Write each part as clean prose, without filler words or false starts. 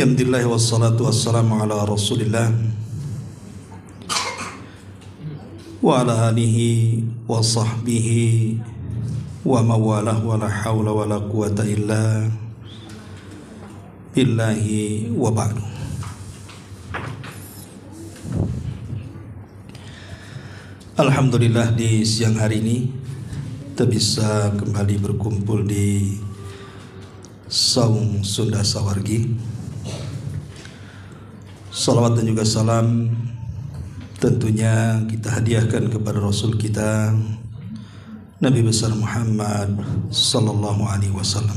Alhamdulillah wassalatu wassalamu ala Rasulillah wa ala alihi wa sahbihi wa mawalah wa la hawla wa la quwata illa billahi wa ba'du. Alhamdulillah di siang hari ini kita bisa kembali berkumpul di Saung Sunda Sawargi. Salawat dan juga salam tentunya kita hadiahkan kepada Rasul kita Nabi besar Muhammad sallallahu alaihi wasallam.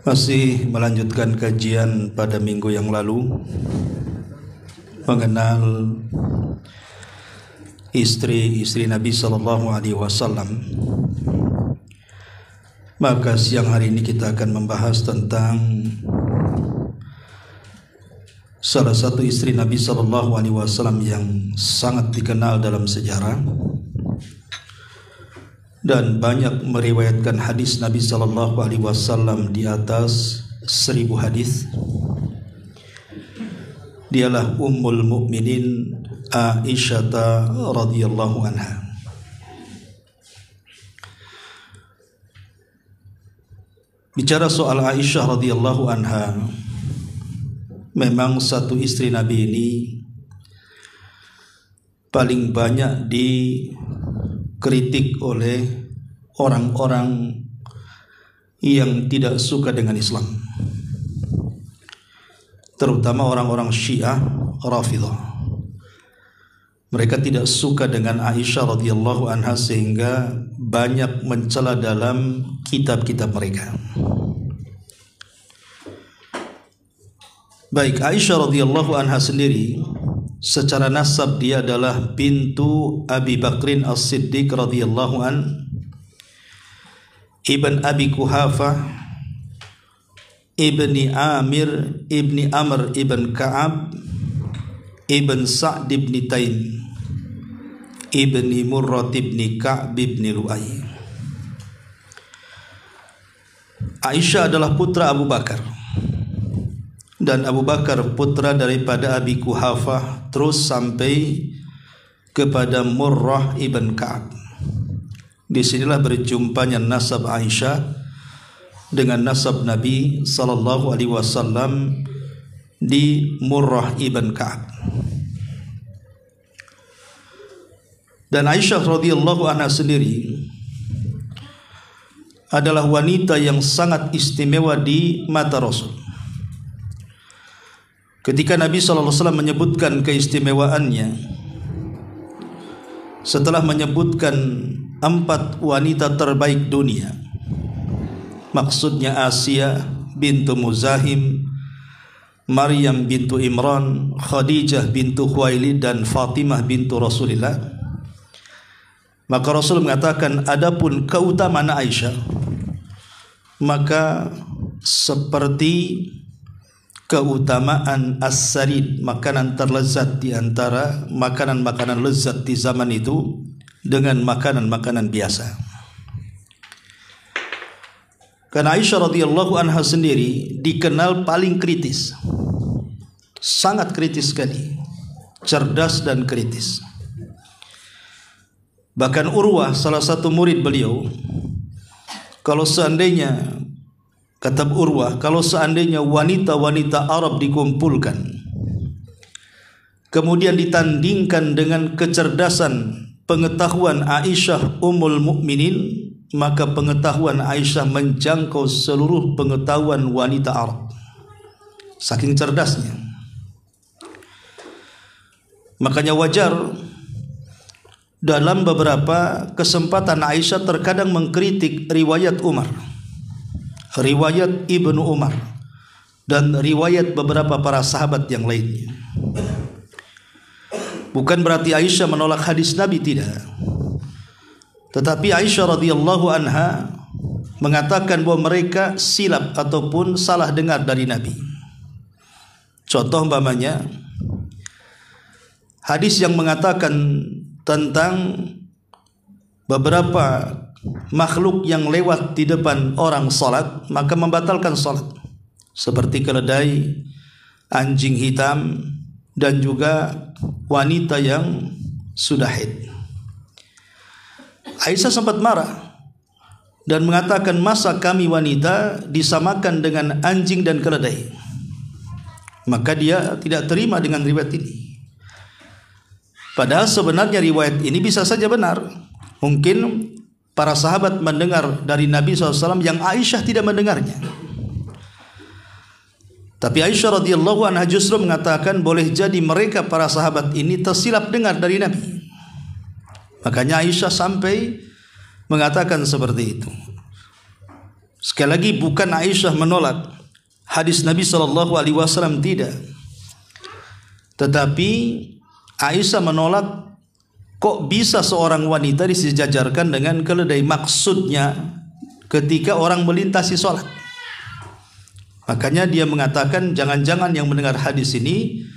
Masih melanjutkan kajian pada minggu yang lalu mengenal istri-istri Nabi sallallahu alaihi wasallam. Maka siang hari ini kita akan membahas tentang salah satu istri Nabi sallallahu alaihi wasallam yang sangat dikenal dalam sejarah dan banyak meriwayatkan hadis Nabi sallallahu alaihi wasallam di atas 1000 hadis. Dialah Ummul Mukminin Aisyah radhiyallahu anha. Bicara soal Aisyah radhiyallahu anha, memang satu istri Nabi ini paling banyak dikritik oleh orang-orang yang tidak suka dengan Islam, terutama orang-orang Syiah Rafidhah. Mereka tidak suka dengan Aisyah radhiyallahu anha sehingga banyak mencela dalam kitab-kitab mereka. Baik, Aisyah radhiyallahu anha sendiri secara nasab dia adalah bintu Abi Bakrin As-Siddiq radhiyallahu an, ibn Abi Kuhafah, ibni Amir, ibni Amr ibn Ka'ab, ibn Sa'd ibn Taim, ibni Murrah ibn Ka'b ibn Lu'ay. Aisyah adalah putra Abu Bakar, dan Abu Bakar putra daripada Abi Kuhafah terus sampai kepada Murrah ibn Ka'ab. Disinilah berjumpanya nasab Aisyah dengan nasab Nabi sallallahu alaihi wasallam di Murrah ibn Ka'ab. Dan Aisyah radhiyallahu anha sendiri adalah wanita yang sangat istimewa di mata Rasul. Ketika Nabi sallallahu alaihi wasallam menyebutkan keistimewaannya, setelah menyebutkan 4 wanita terbaik dunia, maksudnya Asia bintu Muzahim, Maryam bintu Imran, Khadijah bintu Khuwailid, dan Fatimah bintu Rasulillah, maka Rasul mengatakan, adapun keutamaan Aisyah maka seperti keutamaan as-sarid, makanan terlezat di antara makanan-makanan lezat di zaman itu dengan makanan-makanan biasa. Karena Aisyah radhiyallahu anha sendiri dikenal paling kritis, sangat kritis sekali, cerdas dan kritis. Bahkan Urwah, salah satu murid beliau, kalau seandainya, kata Urwah, kalau seandainya wanita-wanita Arab dikumpulkan kemudian ditandingkan dengan kecerdasan pengetahuan Aisyah Ummul Mukminin, maka pengetahuan Aisyah menjangkau seluruh pengetahuan wanita Arab, saking cerdasnya. Makanya wajar dalam beberapa kesempatan Aisyah terkadang mengkritik riwayat Umar, riwayat Ibnu Umar, dan riwayat beberapa para sahabat yang lainnya. Bukan berarti Aisyah menolak hadis Nabi, tidak. Tetapi Aisyah radhiyallahu anha mengatakan bahwa mereka silap ataupun salah dengar dari Nabi. Contoh umpamanya hadis yang mengatakan tentang beberapa makhluk yang lewat di depan orang salat maka membatalkan salat, seperti keledai, anjing hitam, dan juga wanita yang sudah haid. Aisyah sempat marah dan mengatakan, masa kami wanita disamakan dengan anjing dan keledai? Maka dia tidak terima dengan riwayat ini. Padahal sebenarnya riwayat ini bisa saja benar. Mungkin para sahabat mendengar dari Nabi SAW yang Aisyah tidak mendengarnya. Tapi Aisyah radhiyallahu anha justru mengatakan boleh jadi mereka para sahabat ini tersilap dengar dari Nabi. Makanya Aisyah sampai mengatakan seperti itu. Sekali lagi, bukan Aisyah menolak hadis Nabi SAW, tidak. Tetapi Aisyah menolak kok bisa seorang wanita disejajarkan dengan keledai. Maksudnya ketika orang melintasi sholat. Makanya dia mengatakan jangan-jangan yang mendengar hadis ini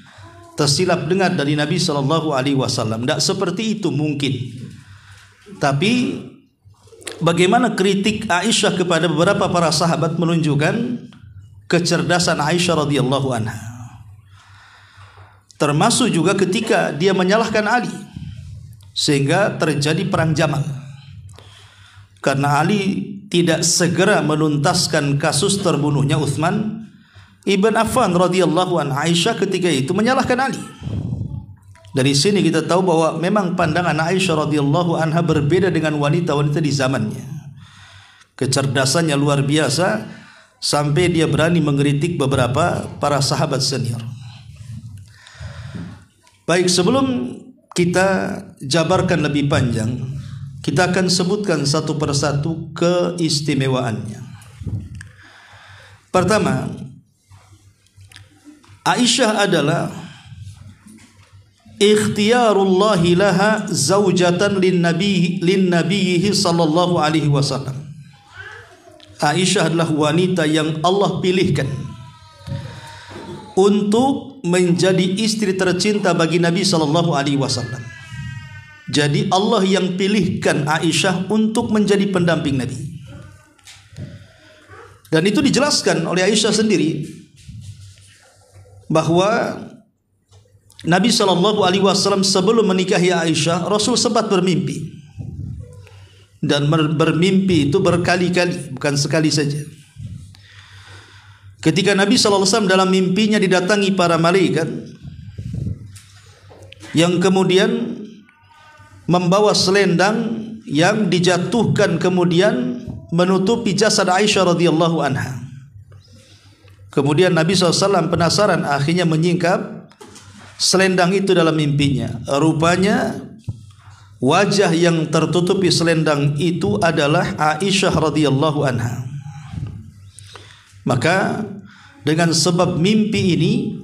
tersilap dengar dari Nabi SAW. Tidak seperti itu mungkin. Tapi bagaimana kritik Aisyah kepada beberapa para sahabat menunjukkan kecerdasan Aisyah radhiyallahu anha. Termasuk juga ketika dia menyalahkan Ali sehingga terjadi perang Jamal. Karena Ali tidak segera menuntaskan kasus terbunuhnya Utsman ibn Affan radhiyallahu anhu, Aisyah ketika itu menyalahkan Ali. Dari sini kita tahu bahwa memang pandangan Aisyah radhiyallahu anha berbeda dengan wanita-wanita di zamannya. Kecerdasannya luar biasa sampai dia berani mengkritik beberapa para sahabat senior. Baik, sebelum kita jabarkan lebih panjang, kita akan sebutkan satu persatu keistimewaannya. Pertama, Aisyah adalah ikhtiyarullah laha zaujatan lin nabiyhi sallallahu alaihi wasallam. Aisyah adalah wanita yang Allah pilihkan untuk menjadi istri tercinta bagi Nabi sallallahu alaihi wasallam. Jadi Allah yang pilihkan Aisyah untuk menjadi pendamping Nabi. Dan itu dijelaskan oleh Aisyah sendiri bahwa Nabi SAW sebelum menikahi Aisyah, Rasul sempat bermimpi. Dan bermimpi itu berkali-kali, bukan sekali saja. Ketika Nabi SAW dalam mimpinya didatangi para malaikat yang kemudian membawa selendang yang dijatuhkan kemudian menutupi jasad Aisyah radhiyallahu anha. Kemudian Nabi SAW penasaran, akhirnya menyingkap selendang itu dalam mimpinya. Rupanya wajah yang tertutupi selendang itu adalah Aisyah radhiyallahu anha. Maka dengan sebab mimpi ini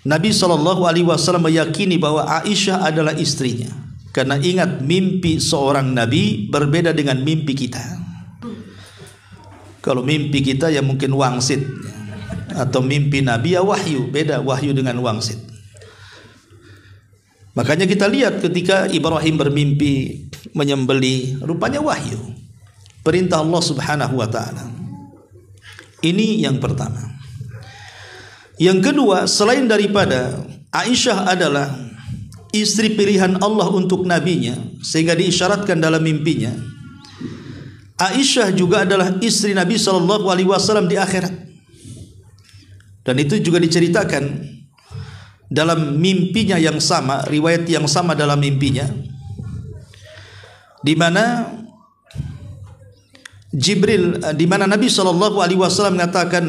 Nabi SAW meyakini bahwa Aisyah adalah istrinya. Karena ingat, mimpi seorang Nabi berbeda dengan mimpi kita. Kalau mimpi kita ya mungkin wangsit, atau mimpi Nabi ya wahyu. Beda wahyu dengan wangsit. Makanya kita lihat ketika Ibrahim bermimpi menyembelih, rupanya wahyu, perintah Allah Subhanahu wa ta'ala. Ini yang pertama. Yang kedua, selain daripada Aisyah adalah istri pilihan Allah untuk nabinya, sehingga diisyaratkan dalam mimpinya, Aisyah juga adalah istri Nabi SAW di akhirat. Dan itu juga diceritakan dalam mimpinya yang sama, riwayat yang sama dalam mimpinya, di mana Nabi SAW mengatakan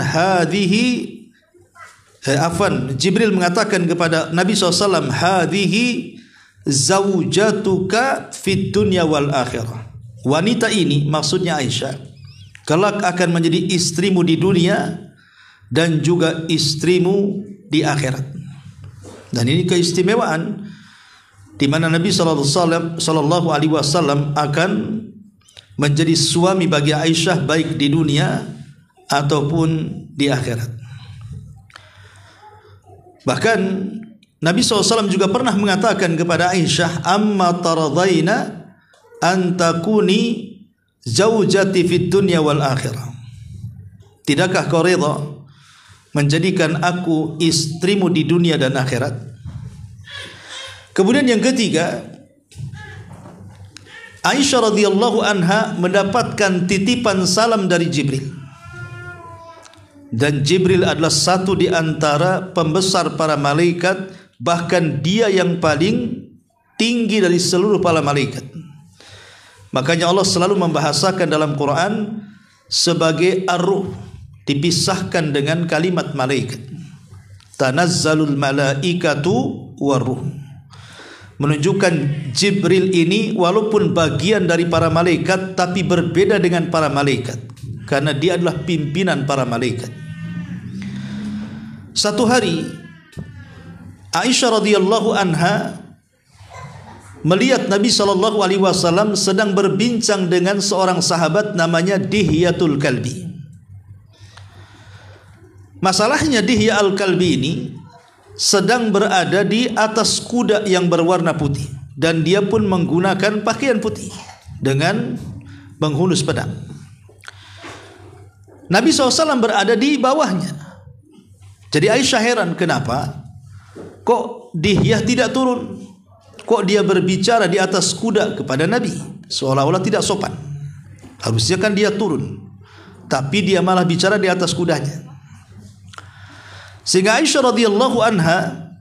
Jibril mengatakan kepada Nabi SAW, hadhihi zaujatuka fid dunya wal akhirah. Wanita ini, maksudnya Aisyah, kelak akan menjadi istrimu di dunia dan juga istrimu di akhirat. Dan ini keistimewaan di mana Nabi sallallahu alaihi wasallam akan menjadi suami bagi Aisyah baik di dunia ataupun di akhirat. Bahkan Nabi SAW juga pernah mengatakan kepada Aisyah, amma taradaina an takuni zaujati fid dunya wal akhirah. Tidakkah kau reda menjadikan aku istrimu di dunia dan akhirat? Kemudian yang ketiga, Aisyah radhiyallahu anha mendapatkan titipan salam dari Jibril. Dan Jibril adalah satu di antara pembesar para malaikat, bahkan dia yang paling tinggi dari seluruh para malaikat. Makanya Allah selalu membahasakan dalam Quran sebagai ar-ruh, dipisahkan dengan kalimat malaikat. Tanazzalul malaikatu war-ruh, menunjukkan Jibril ini walaupun bagian dari para malaikat tapi berbeda dengan para malaikat, karena dia adalah pimpinan para malaikat. Satu hari Aisyah radhiyallahu anha melihat Nabi SAW sedang berbincang dengan seorang sahabat namanya Dihyatul Kalbi. Masalahnya Dihya al-Kalbi ini sedang berada di atas kuda yang berwarna putih, dan dia pun menggunakan pakaian putih dengan menghunus pedang. Nabi SAW berada di bawahnya. Jadi Aisyah heran, kenapa kok Dihyah tidak turun? Kok dia berbicara di atas kuda kepada Nabi? Seolah-olah tidak sopan. Harusnya kan dia turun, tapi dia malah bicara di atas kudanya. Sehingga Aisyah radhiyallahu anha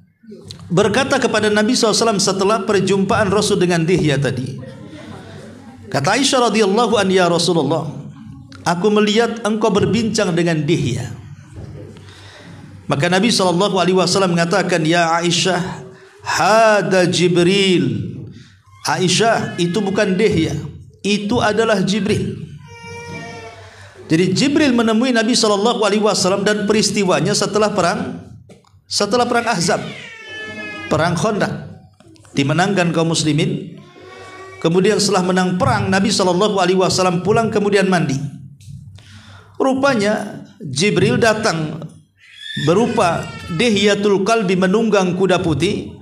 berkata kepada Nabi SAW setelah perjumpaan Rasul dengan Dihya tadi. Kata Aisyah radhiyallahu anha, ya Rasulullah, aku melihat engkau berbincang dengan Dihya. Maka Nabi SAW mengatakan, ya Aisyah, hada Jibril. Aisyah, itu bukan Dihya, itu adalah Jibril. Jadi Jibril menemui Nabi SAW dan peristiwanya setelah perang Ahzab, perang Khandaq, dimenangkan kaum muslimin. Kemudian setelah menang perang, Nabi SAW pulang kemudian mandi. Rupanya Jibril datang berupa Dihyatul Kalbi menunggang kuda putih,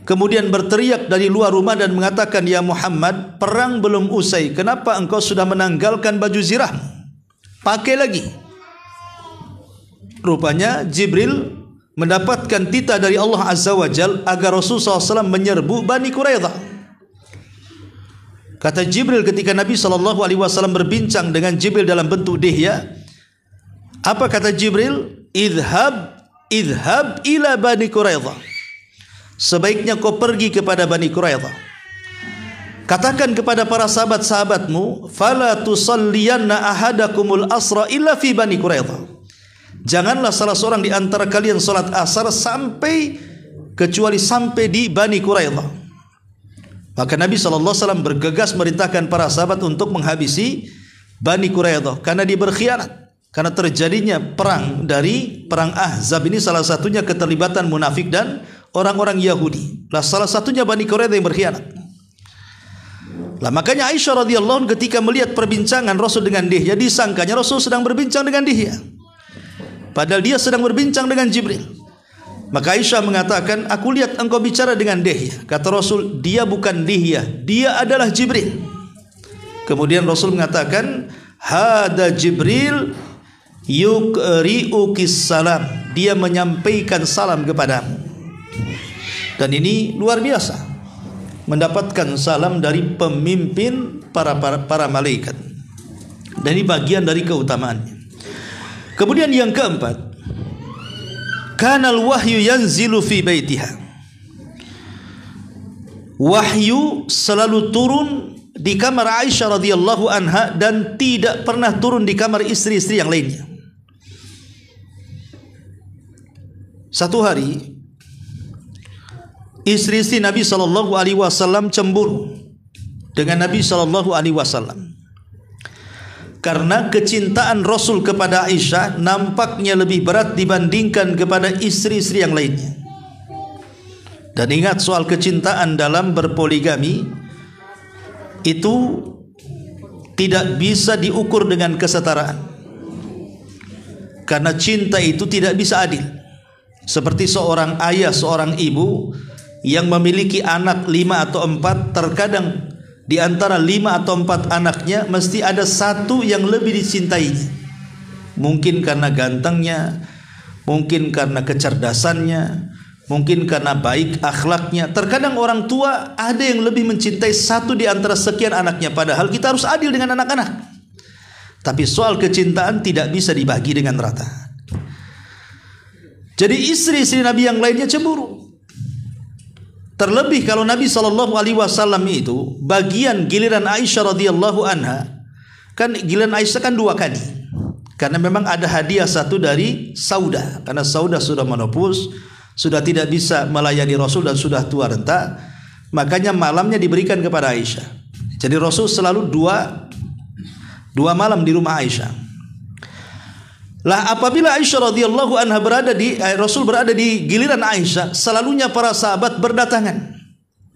kemudian berteriak dari luar rumah dan mengatakan, ya Muhammad, perang belum usai, kenapa engkau sudah menanggalkan baju zirahmu? Pakai lagi. Rupanya Jibril mendapatkan titah dari Allah Azza wa Jal agar Rasulullah SAW menyerbu Bani Quraidah. Kata Jibril ketika Nabi SAW berbincang dengan Jibril dalam bentuk Dihya, apa kata Jibril? Idhab ila Bani Quraidah. Sebaiknya kau pergi kepada Bani Quraidah. Katakan kepada para sahabat-sahabatmu, fala tusalliyanna ahadakumul asra illa fi Bani Quraidah. Janganlah salah seorang di antara kalian salat asar kecuali sampai di Bani Quraidah. Maka Nabi SAW bergegas merintahkan para sahabat untuk menghabisi Bani Quraidah karena dia berkhianat. Karena terjadinya perang Ahzab ini salah satunya keterlibatan munafik dan orang-orang Yahudi. Lah salah satunya Bani Quraidah yang berkhianat. Lah makanya Aisyah radhiyallahu anha ketika melihat perbincangan Rasul dengan Dihya, disangkanya Rasul sedang berbincang dengan Dihya, padahal dia sedang berbincang dengan Jibril. Maka Aisyah mengatakan, aku lihat engkau bicara dengan Dihya. Kata Rasul, dia bukan Dihya, dia adalah Jibril. Kemudian Rasul mengatakan, hada Jibril yuqri'ukis salam, dia menyampaikan salam kepadamu. Dan ini luar biasa, mendapatkan salam dari pemimpin para malaikat. Dan ini bagian dari keutamaannya. Kemudian yang keempat, kanal wahyu yanzilu fi baitiha. Wahyu selalu turun di kamar Aisyah radhiyallahu anha dan tidak pernah turun di kamar istri-istri yang lainnya. Satu hari istri-istri Nabi SAW cemburu dengan Nabi SAW karena kecintaan Rasul kepada Aisyah nampaknya lebih berat dibandingkan kepada istri-istri yang lainnya. Dan ingat, soal kecintaan dalam berpoligami itu tidak bisa diukur dengan kesetaraan, karena cinta itu tidak bisa adil. Seperti seorang ayah, seorang ibu yang memiliki anak 5 atau 4, terkadang di antara 5 atau 4 anaknya mesti ada satu yang lebih dicintainya. Mungkin karena gantengnya, mungkin karena kecerdasannya, mungkin karena baik akhlaknya. Terkadang orang tua ada yang lebih mencintai satu di antara sekian anaknya, padahal kita harus adil dengan anak-anak. Tapi soal kecintaan tidak bisa dibagi dengan rata. Jadi istri-istri Nabi yang lainnya cemburu. Terlebih kalau Nabi SAW itu bagian giliran Aisyah radhiyallahu anha, kan giliran Aisyah kan 2 kali. Karena memang ada hadiah satu dari Saudah, karena Saudah sudah menopause, sudah tidak bisa melayani Rasul dan sudah tua renta, makanya malamnya diberikan kepada Aisyah. Jadi Rasul selalu dua malam di rumah Aisyah. Lah apabila Aisyah radhiyallahu anha Rasul berada di giliran Aisyah, selalunya para sahabat berdatangan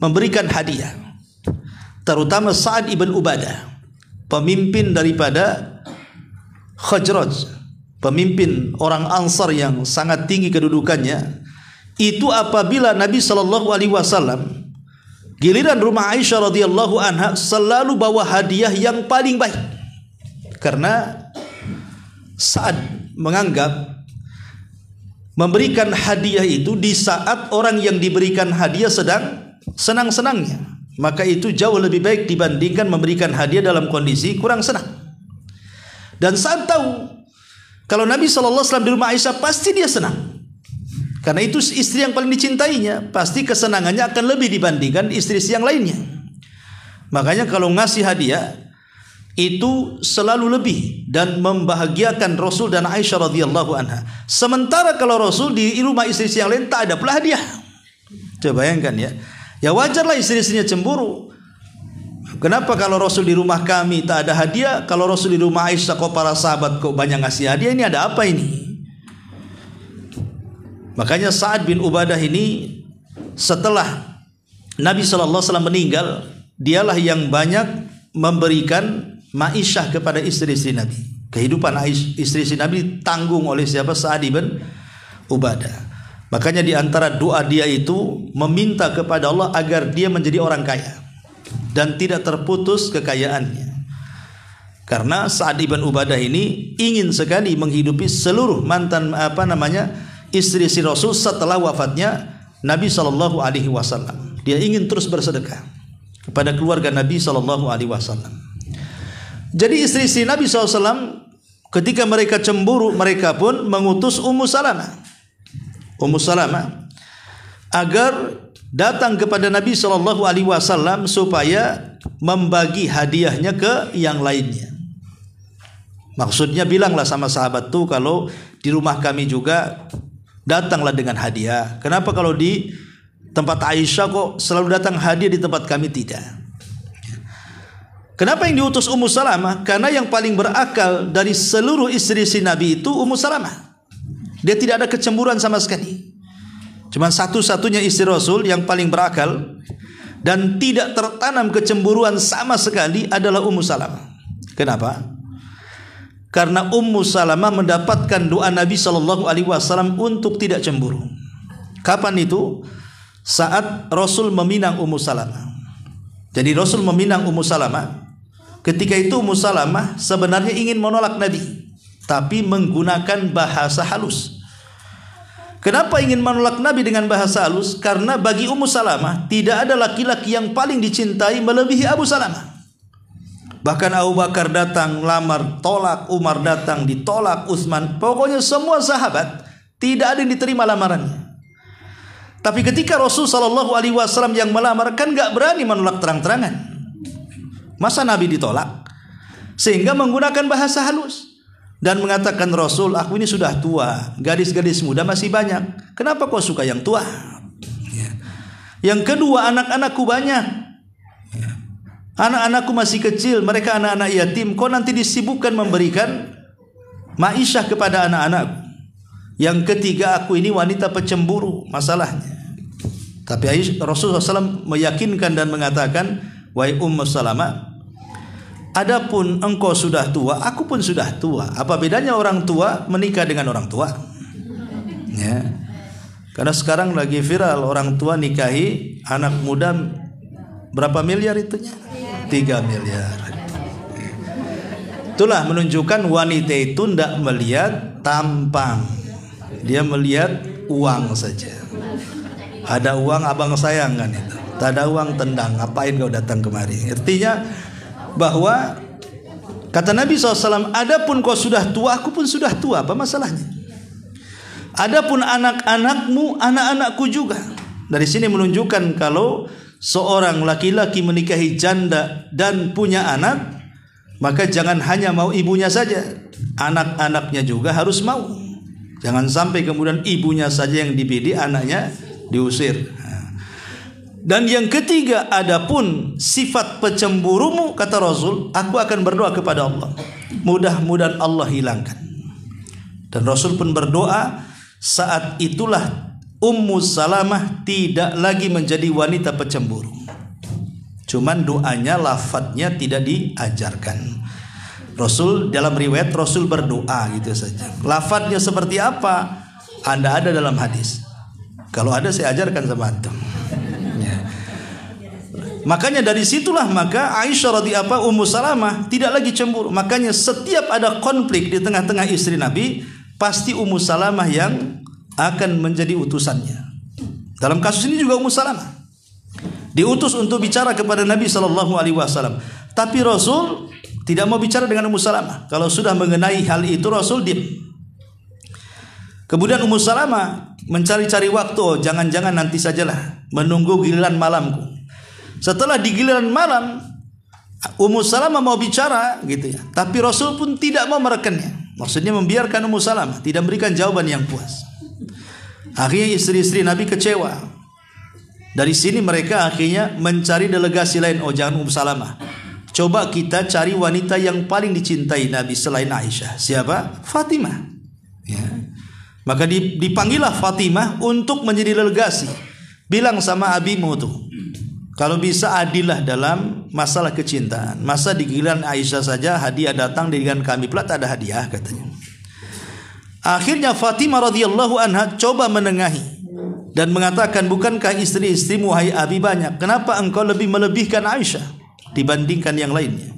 memberikan hadiah. Terutama Sa'ad ibn Ubadah, pemimpin daripada Khazraj, pemimpin orang Ansar yang sangat tinggi kedudukannya. Itu apabila Nabi SAW giliran rumah Aisyah radhiyallahu anha selalu bawa hadiah yang paling baik. Karena Sa'ad menganggap memberikan hadiah itu di saat orang yang diberikan hadiah sedang senang-senangnya, maka itu jauh lebih baik dibandingkan memberikan hadiah dalam kondisi kurang senang. Dan Sa'ad tahu kalau Nabi SAW di rumah Aisyah pasti dia senang, karena itu istri yang paling dicintainya, pasti kesenangannya akan lebih dibandingkan istri-istri yang lainnya. Makanya kalau ngasih hadiah itu selalu lebih dan membahagiakan Rasul dan Aisyah radhiyallahu anha. Sementara kalau Rasul di rumah istri-istri yang lain tak ada pula hadiah. Coba bayangkan ya. Ya wajarlah istri-istrinya cemburu. Kenapa kalau Rasul di rumah kami tak ada hadiah, kalau Rasul di rumah Aisyah kok para sahabat kok banyak ngasih hadiah, ini ada apa ini? Makanya Sa'ad bin Ubadah ini setelah Nabi SAW meninggal, dialah yang banyak memberikan ma'isyah kepada istri-istri Nabi. Kehidupan istri-istri Nabi tanggung oleh siapa? Sa'ad bin Ubadah. Makanya di antara doa dia itu meminta kepada Allah agar dia menjadi orang kaya dan tidak terputus kekayaannya. Karena Sa'ad bin Ubadah ini ingin sekali menghidupi seluruh mantan istri-istri Rasul setelah wafatnya Nabi SAW. Dia ingin terus bersedekah kepada keluarga Nabi SAW. Jadi istri-istri Nabi SAW ketika mereka cemburu, mereka pun mengutus Ummu Salamah agar datang kepada Nabi SAW supaya membagi hadiahnya ke yang lainnya. Maksudnya bilanglah sama sahabat tuh, kalau di rumah kami juga datanglah dengan hadiah. Kenapa kalau di tempat Aisyah kok selalu datang hadiah, di tempat kami tidak? Kenapa yang diutus Ummu Salamah? Karena yang paling berakal dari seluruh istri-istri Nabi itu Ummu Salamah. Dia tidak ada kecemburuan sama sekali. Cuma satu-satunya istri Rasul yang paling berakal dan tidak tertanam kecemburuan sama sekali adalah Ummu Salamah. Kenapa? Karena Ummu Salamah mendapatkan doa Nabi SAW untuk tidak cemburu. Kapan itu? Saat Rasul meminang Ummu Salamah. Jadi Rasul meminang Ummu Salamah. Ketika itu Ummu Salamah sebenarnya ingin menolak Nabi, tapi menggunakan bahasa halus. Kenapa ingin menolak Nabi dengan bahasa halus? Karena bagi Ummu Salamah tidak ada laki-laki yang paling dicintai melebihi Abu Salamah. Bahkan Abu Bakar datang lamar, tolak. Umar datang, ditolak. Utsman, pokoknya semua sahabat tidak ada yang diterima lamarannya. Tapi ketika Rasul SAW yang melamar, kan gak berani menolak terang-terangan. Masa Nabi ditolak? Sehingga menggunakan bahasa halus dan mengatakan, Rasul, aku ini sudah tua, gadis-gadis muda masih banyak. Kenapa kau suka yang tua? Yang kedua, anak-anakku banyak. Anak-anakku masih kecil, mereka anak-anak yatim. Kau nanti disibukkan memberikan ma'isyah kepada anak-anakku. Yang ketiga, aku ini wanita pecemburu masalahnya. Tapi Rasulullah SAW meyakinkan dan mengatakan, wahai Ummu Salamah, adapun engkau sudah tua, aku pun sudah tua. Apa bedanya orang tua menikah dengan orang tua? Ya. Karena sekarang lagi viral orang tua nikahi anak muda, berapa miliar itunya? 3 miliar. Itulah menunjukkan wanita itu tidak melihat tampang, dia melihat uang saja. Ada uang abang sayang kan itu, tak ada uang tendang, ngapain kau datang kemari. Artinya bahwa kata Nabi SAW, adapun kau sudah tua, aku pun sudah tua, apa masalahnya? Adapun anak-anakmu, anak-anakku juga. Dari sini menunjukkan kalau seorang laki-laki menikahi janda dan punya anak, maka jangan hanya mau ibunya saja, anak-anaknya juga harus mau. Jangan sampai kemudian ibunya saja yang dipilih, anaknya diusir. Dan yang ketiga, adapun sifat pecemburumu, kata Rasul, aku akan berdoa kepada Allah, mudah-mudahan Allah hilangkan. Dan Rasul pun berdoa. Saat itulah Ummu Salamah tidak lagi menjadi wanita pecemburu. Cuman doanya, lafadznya tidak diajarkan. Rasul dalam riwayat Rasul berdoa gitu saja. Lafadznya seperti apa? Anda ada dalam hadis. Kalau ada saya ajarkan sama antum. Ya. Makanya dari situlah maka Aisyah radhiyallahu Ummu Salamah tidak lagi cemburu. Makanya setiap ada konflik di tengah-tengah istri Nabi, pasti Ummu Salamah yang akan menjadi utusannya. Dalam kasus ini juga Ummu Salamah diutus untuk bicara kepada Nabi SAW. Tapi Rasul tidak mau bicara dengan Ummu Salamah. Kalau sudah mengenai hal itu Rasul diam. Kemudian Ummu Salamah mencari-cari waktu, jangan-jangan nanti sajalah, menunggu giliran malamku. Setelah di giliran malam Ummu Salamah mau bicara gitu ya, tapi Rasul pun tidak mau merekannya. Maksudnya membiarkan Ummu Salamah, tidak memberikan jawaban yang puas. Akhirnya istri-istri Nabi kecewa. Dari sini mereka akhirnya mencari delegasi lain. Oh, jangan Ummu Salamah, coba kita cari wanita yang paling dicintai Nabi selain Aisyah. Siapa? Fatimah. Ya. Maka dipanggillah Fatimah untuk menjadi delegasi. Bilang sama abimu tuh, kalau bisa adillah dalam masalah kecintaan. Masa di giliran Aisyah saja hadiah datang, di giliran kami pula tak ada hadiah, katanya. Akhirnya Fatimah radhiyallahu anha coba menengahi dan mengatakan, bukankah istri-istrimu wahai abi banyak? Kenapa engkau lebih melebihkan Aisyah dibandingkan yang lainnya?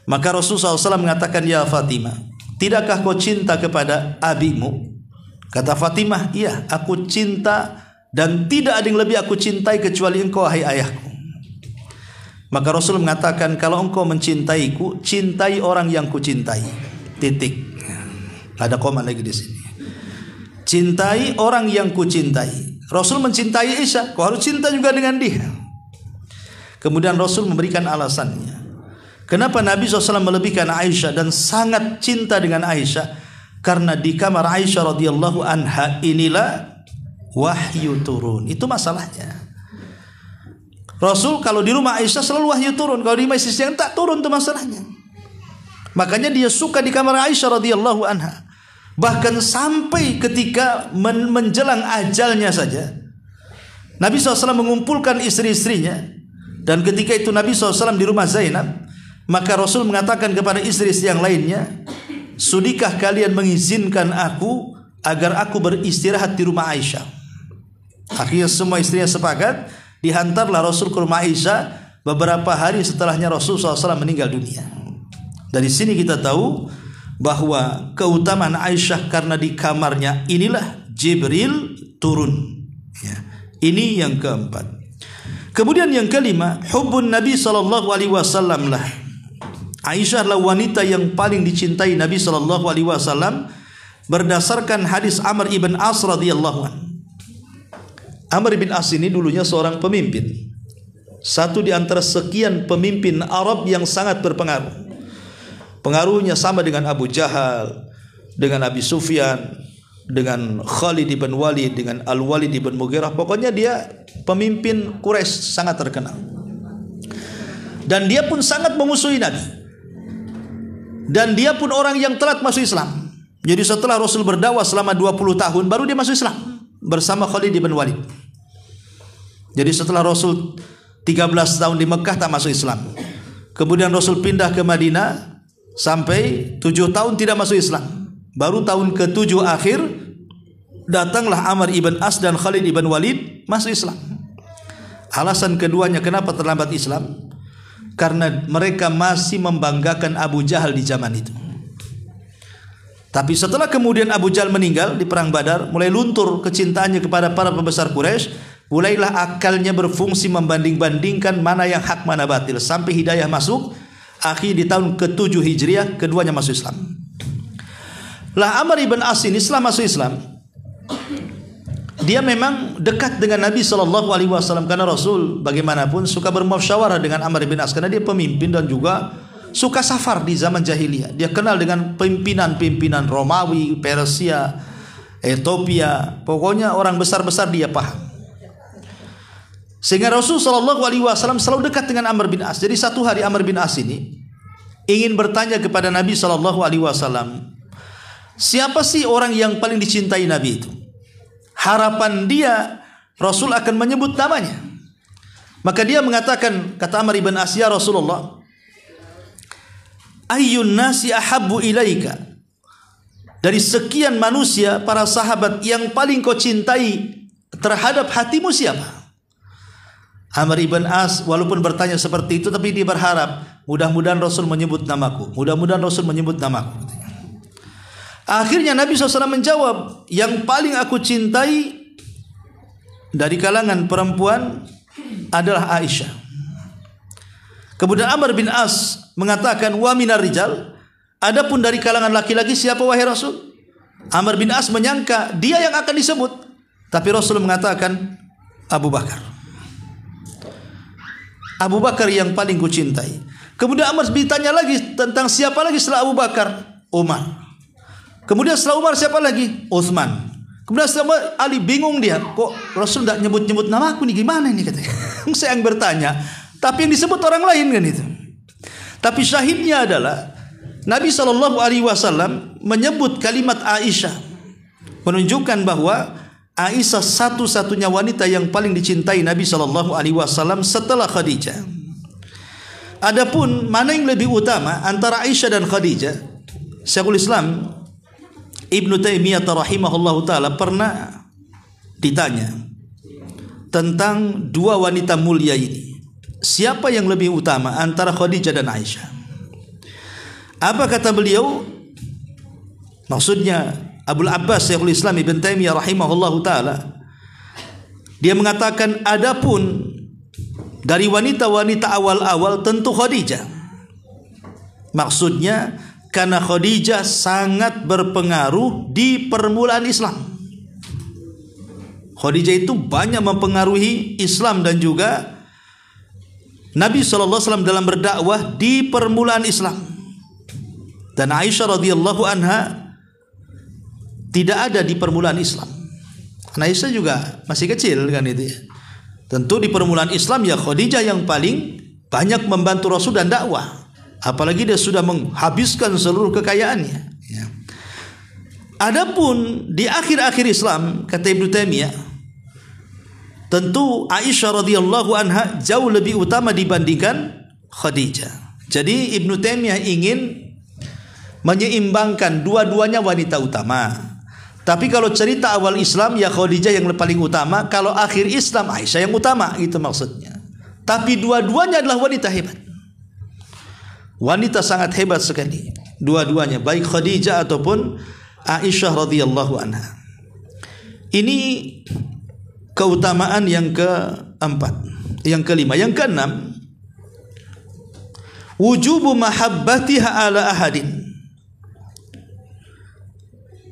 Maka Rasulullah SAW mengatakan, ya Fatimah, tidakkah kau cinta kepada abimu? Kata Fatimah, iya, aku cinta. Dan tidak ada yang lebih aku cintai kecuali engkau, hai ayahku. Maka Rasul mengatakan, kalau engkau mencintaiku, cintai orang yang kucintai. Titik. Ada koma lagi di sini. Cintai orang yang kucintai. Rasul mencintai Aisyah, kau harus cinta juga dengan dia. Kemudian Rasul memberikan alasannya. Kenapa Nabi SAW melebihkan Aisyah dan sangat cinta dengan Aisyah? Karena di kamar Aisyah radhiyallahu anha inilah wahyu turun. Itu masalahnya. Rasul kalau di rumah Aisyah selalu wahyu turun. Kalau di rumah istri yang tak turun, itu masalahnya. Makanya dia suka di kamar Aisyah radhiyallahu anha. Bahkan sampai ketika menjelang ajalnya saja, Nabi SAW mengumpulkan istri-istrinya. Dan ketika itu Nabi SAW di rumah Zainab, maka Rasul mengatakan kepada istri-istri yang lainnya, sudikah kalian mengizinkan aku agar aku beristirahat di rumah Aisyah? Akhirnya semua istrinya sepakat. Dihantarlah Rasul ke rumah Aisyah. Beberapa hari setelahnya Rasul SAW meninggal dunia. Dari sini kita tahu bahwa keutamaan Aisyah karena di kamarnya inilah Jibril turun. Ya. Ini yang keempat. Kemudian yang kelima, hubbun Nabi SAW lah. Aisyah adalah wanita yang paling dicintai Nabi SAW berdasarkan hadis Amr ibn As radhiyallahu anhu. Amr ibn As ini dulunya seorang pemimpin, satu di antara sekian pemimpin Arab yang sangat berpengaruh. Pengaruhnya sama dengan Abu Jahal, dengan Abi Sufyan, dengan Khalid ibn Walid, dengan Al-Walid ibn Mughirah. Pokoknya dia pemimpin Quraisy sangat terkenal. Dan dia pun sangat memusuhi Nabi. Dan dia pun orang yang telat masuk Islam. Jadi setelah Rasul berdakwah selama 20 tahun baru dia masuk Islam bersama Khalid ibn Walid. Jadi setelah Rasul 13 tahun di Mekah tak masuk Islam. Kemudian Rasul pindah ke Madinah sampai 7 tahun tidak masuk Islam. Baru tahun ke-7 akhir datanglah Amr ibn As dan Khalid ibn Walid masuk Islam. Alasan keduanya kenapa terlambat Islam? karena mereka masih membanggakan Abu Jahal di zaman itu. Tapi setelah kemudian Abu Jahal meninggal di perang Badar, mulai luntur kecintaannya kepada para pembesar Quraisy, mulailah akalnya berfungsi membanding-bandingkan mana yang hak mana batil, sampai hidayah masuk. Akhir di tahun ke-7 Hijriah keduanya masuk Islam. Lah Amr ibn As ini setelah masuk Islam, dia memang dekat dengan Nabi SAW karena Rasul bagaimanapun suka bermusyawarah dengan Amr ibn As karena dia pemimpin dan juga suka safar di zaman jahiliyah. Dia kenal dengan pimpinan-pimpinan Romawi, Persia, Ethiopia, pokoknya orang besar-besar dia paham. Sehingga Rasul SAW selalu dekat dengan Amr bin As. Jadi satu hari Amr bin As ini ingin bertanya kepada Nabi SAW, siapa sih orang yang paling dicintai Nabi itu? Harapan dia Rasul akan menyebut namanya. Maka dia mengatakan, kata Amr bin As, ya Rasulullah, ayyun nasi ahabbu ilaika, dari sekian manusia para sahabat yang paling kau cintai terhadap hatimu siapa? Amr ibn As walaupun bertanya seperti itu, tapi dia berharap mudah-mudahan Rasul menyebut namaku, mudah-mudahan Rasul menyebut namaku. Akhirnya Nabi SAW menjawab, yang paling aku cintai dari kalangan perempuan adalah Aisyah. Kemudian Amr bin As mengatakan, wa minar rijal, adapun dari kalangan laki-laki siapa wahai Rasul? Amr bin As menyangka dia yang akan disebut, tapi Rasul mengatakan Abu Bakar. Abu Bakar yang paling kucintai. Kemudian Amr ditanya lagi tentang siapa lagi setelah Abu Bakar? Umar. Kemudian setelah Umar siapa lagi? Utsman. Kemudian setelah Ali, bingung dia, kok Rasul tidak nyebut-nyebut nama aku nih, gimana ini katanya. Saya yang bertanya, tapi yang disebut orang lain kan itu. Tapi syahidnya adalah Nabi SAW menyebut kalimat Aisyah, menunjukkan bahwa Aisyah satu-satunya wanita yang paling dicintai Nabi SAW setelah Khadijah. Adapun mana yang lebih utama antara Aisyah dan Khadijah, Syekhul Islam Ibnu Taimiyah rahimahullahu taala pernah ditanya tentang dua wanita mulia ini, siapa yang lebih utama antara Khadijah dan Aisyah? Apa kata beliau? Maksudnya Abul Abbas Syekhul Islam Ibn Taimiyah rahimahullahu taala, dia mengatakan adapun dari wanita-wanita awal-awal tentu Khadijah. Maksudnya karena Khadijah sangat berpengaruh di permulaan Islam. Khadijah itu banyak mempengaruhi Islam dan juga Nabi SAW dalam berdakwah di permulaan Islam. Dan Aisyah radhiyallahu anha tidak ada di permulaan Islam. Aisyah juga masih kecil kan itu ya. Tentu di permulaan Islam ya Khadijah yang paling banyak membantu Rasul dan dakwah. Apalagi dia sudah menghabiskan seluruh kekayaannya ya. Adapun di akhir-akhir Islam, kata Ibnu Taimiyah, tentu Aisyah radhiyallahu anha jauh lebih utama dibandingkan Khadijah. Jadi Ibnu Taimiyah ingin menyeimbangkan dua-duanya wanita utama. Tapi kalau cerita awal Islam ya Khadijah yang paling utama, kalau akhir Islam Aisyah yang utama, itu maksudnya. Tapi dua-duanya adalah wanita hebat. Wanita sangat hebat sekali. Dua-duanya, baik Khadijah ataupun Aisyah radhiyallahu anha. Ini keutamaan yang keempat. Yang kelima, yang keenam, wujubu mahabbatiha ala ahadin.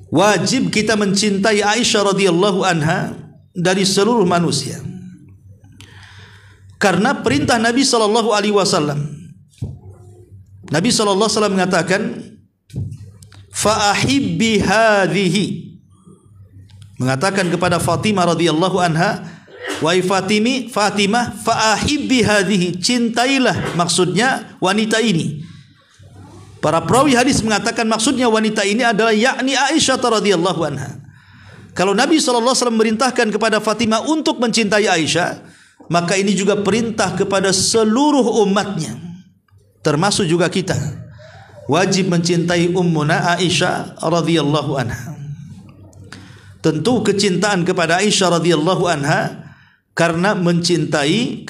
Wajib kita mencintai Aisyah radhiyallahu anha dari seluruh manusia. Karena perintah Nabi sallallahu alaihi wasallam. Nabi sallallahu alaihi wasallam mengatakan, fa ahibbi hadhihi. Mengatakan kepada Fatimah radhiyallahu anha, wahai Fatimah, fa ahibbi hadhihi, cintailah, maksudnya wanita ini. Para perawi hadis mengatakan maksudnya wanita ini adalah yakni Aisyah radhiyallahu anha. Kalau Nabi SAW merintahkan kepada Fatimah untuk mencintai Aisyah, maka ini juga perintah kepada seluruh umatnya, termasuk juga kita. Wajib mencintai Ummuna Aisyah radhiyallahu anha. Tentu kecintaan kepada Aisyah radhiyallahu anha karena mencintai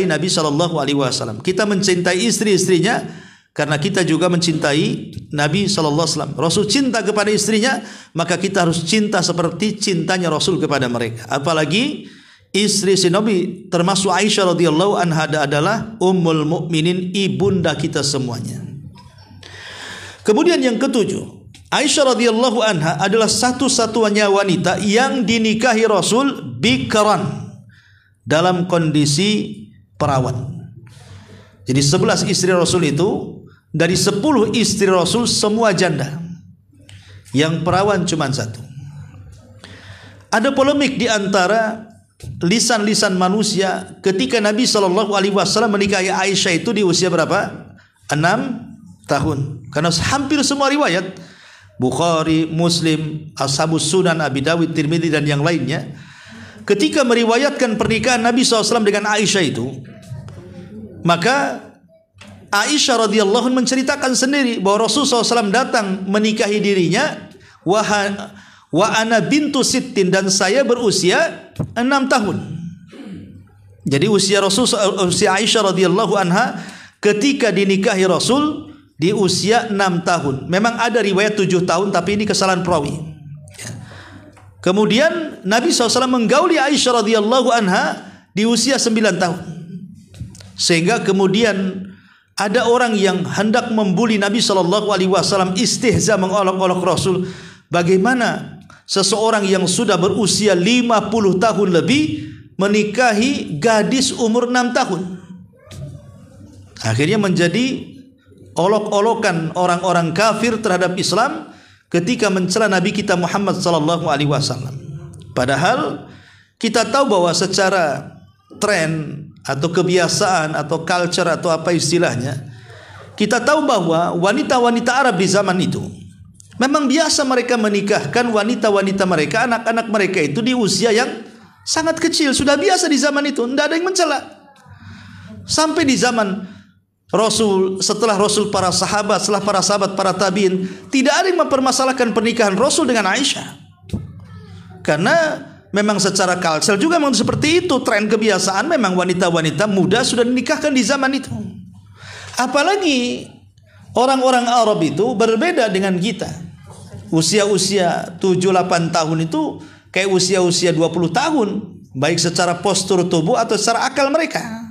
Nabi Shallallahu Alaihi Wasallam. Kita mencintai istri-istrinya karena kita juga mencintai Nabi Shallallahu Alaihi Wasallam. Rasul cinta kepada istrinya, maka kita harus cinta seperti cintanya Rasul kepada mereka. Apalagi istri si Nabi, termasuk Aisyah radhiyallahu anha adalah ummul mukminin, ibunda kita semuanya. Kemudian yang ketujuh, Aisyah radhiyallahu anha adalah satu-satunya wanita yang dinikahi Rasul bikran, dalam kondisi perawan. Jadi 11 istri Rasul itu, dari 10 istri Rasul semua janda, yang perawan cuma satu. Ada polemik di antara lisan-lisan manusia ketika Nabi SAW menikahi Aisyah itu di usia berapa? 6 tahun. Karena hampir semua riwayat Bukhari, Muslim, Ashabus Sunan, Abi Dawud, Tirmidzi dan yang lainnya, ketika meriwayatkan pernikahan Nabi SAW dengan Aisyah itu, maka Aisyah radhiyallahu anha menceritakan sendiri bahwa Rasulullah SAW datang menikahi dirinya, wa ana bintu sittin, dan saya berusia 6 tahun. Jadi usia Aisyah radhiyallahu anha ketika dinikahi Rasul di usia 6 tahun. Memang ada riwayat 7 tahun, tapi ini kesalahan perawi. Kemudian Nabi SAW menggauli Aisyah radhiyallahu anha di usia 9 tahun. Sehingga kemudian ada orang yang hendak membuli Nabi SAW, istihza, mengolok-olok Rasul. Bagaimana seseorang yang sudah berusia 50 tahun lebih menikahi gadis umur 6 tahun? Akhirnya menjadi olok-olokan orang-orang kafir terhadap Islam ketika mencela Nabi kita Muhammad SAW. Padahal kita tahu bahwa secara tren atau kebiasaan atau culture atau apa istilahnya, kita tahu bahwa wanita-wanita Arab di zaman itu memang biasa mereka menikahkan wanita-wanita mereka, anak-anak mereka itu di usia yang sangat kecil. Sudah biasa di zaman itu, tidak ada yang mencela. Sampai di zaman Rasul, setelah Rasul, para sahabat, setelah para sahabat, para tabiin, tidak ada yang mempermasalahkan pernikahan Rasul dengan Aisyah. Karena memang secara culture juga memang seperti itu, tren kebiasaan, memang wanita-wanita muda sudah dinikahkan di zaman itu. Apalagi orang-orang Arab itu berbeda dengan kita. Usia-usia 7-8 tahun itu kayak usia-usia 20 tahun, baik secara postur tubuh atau secara akal mereka.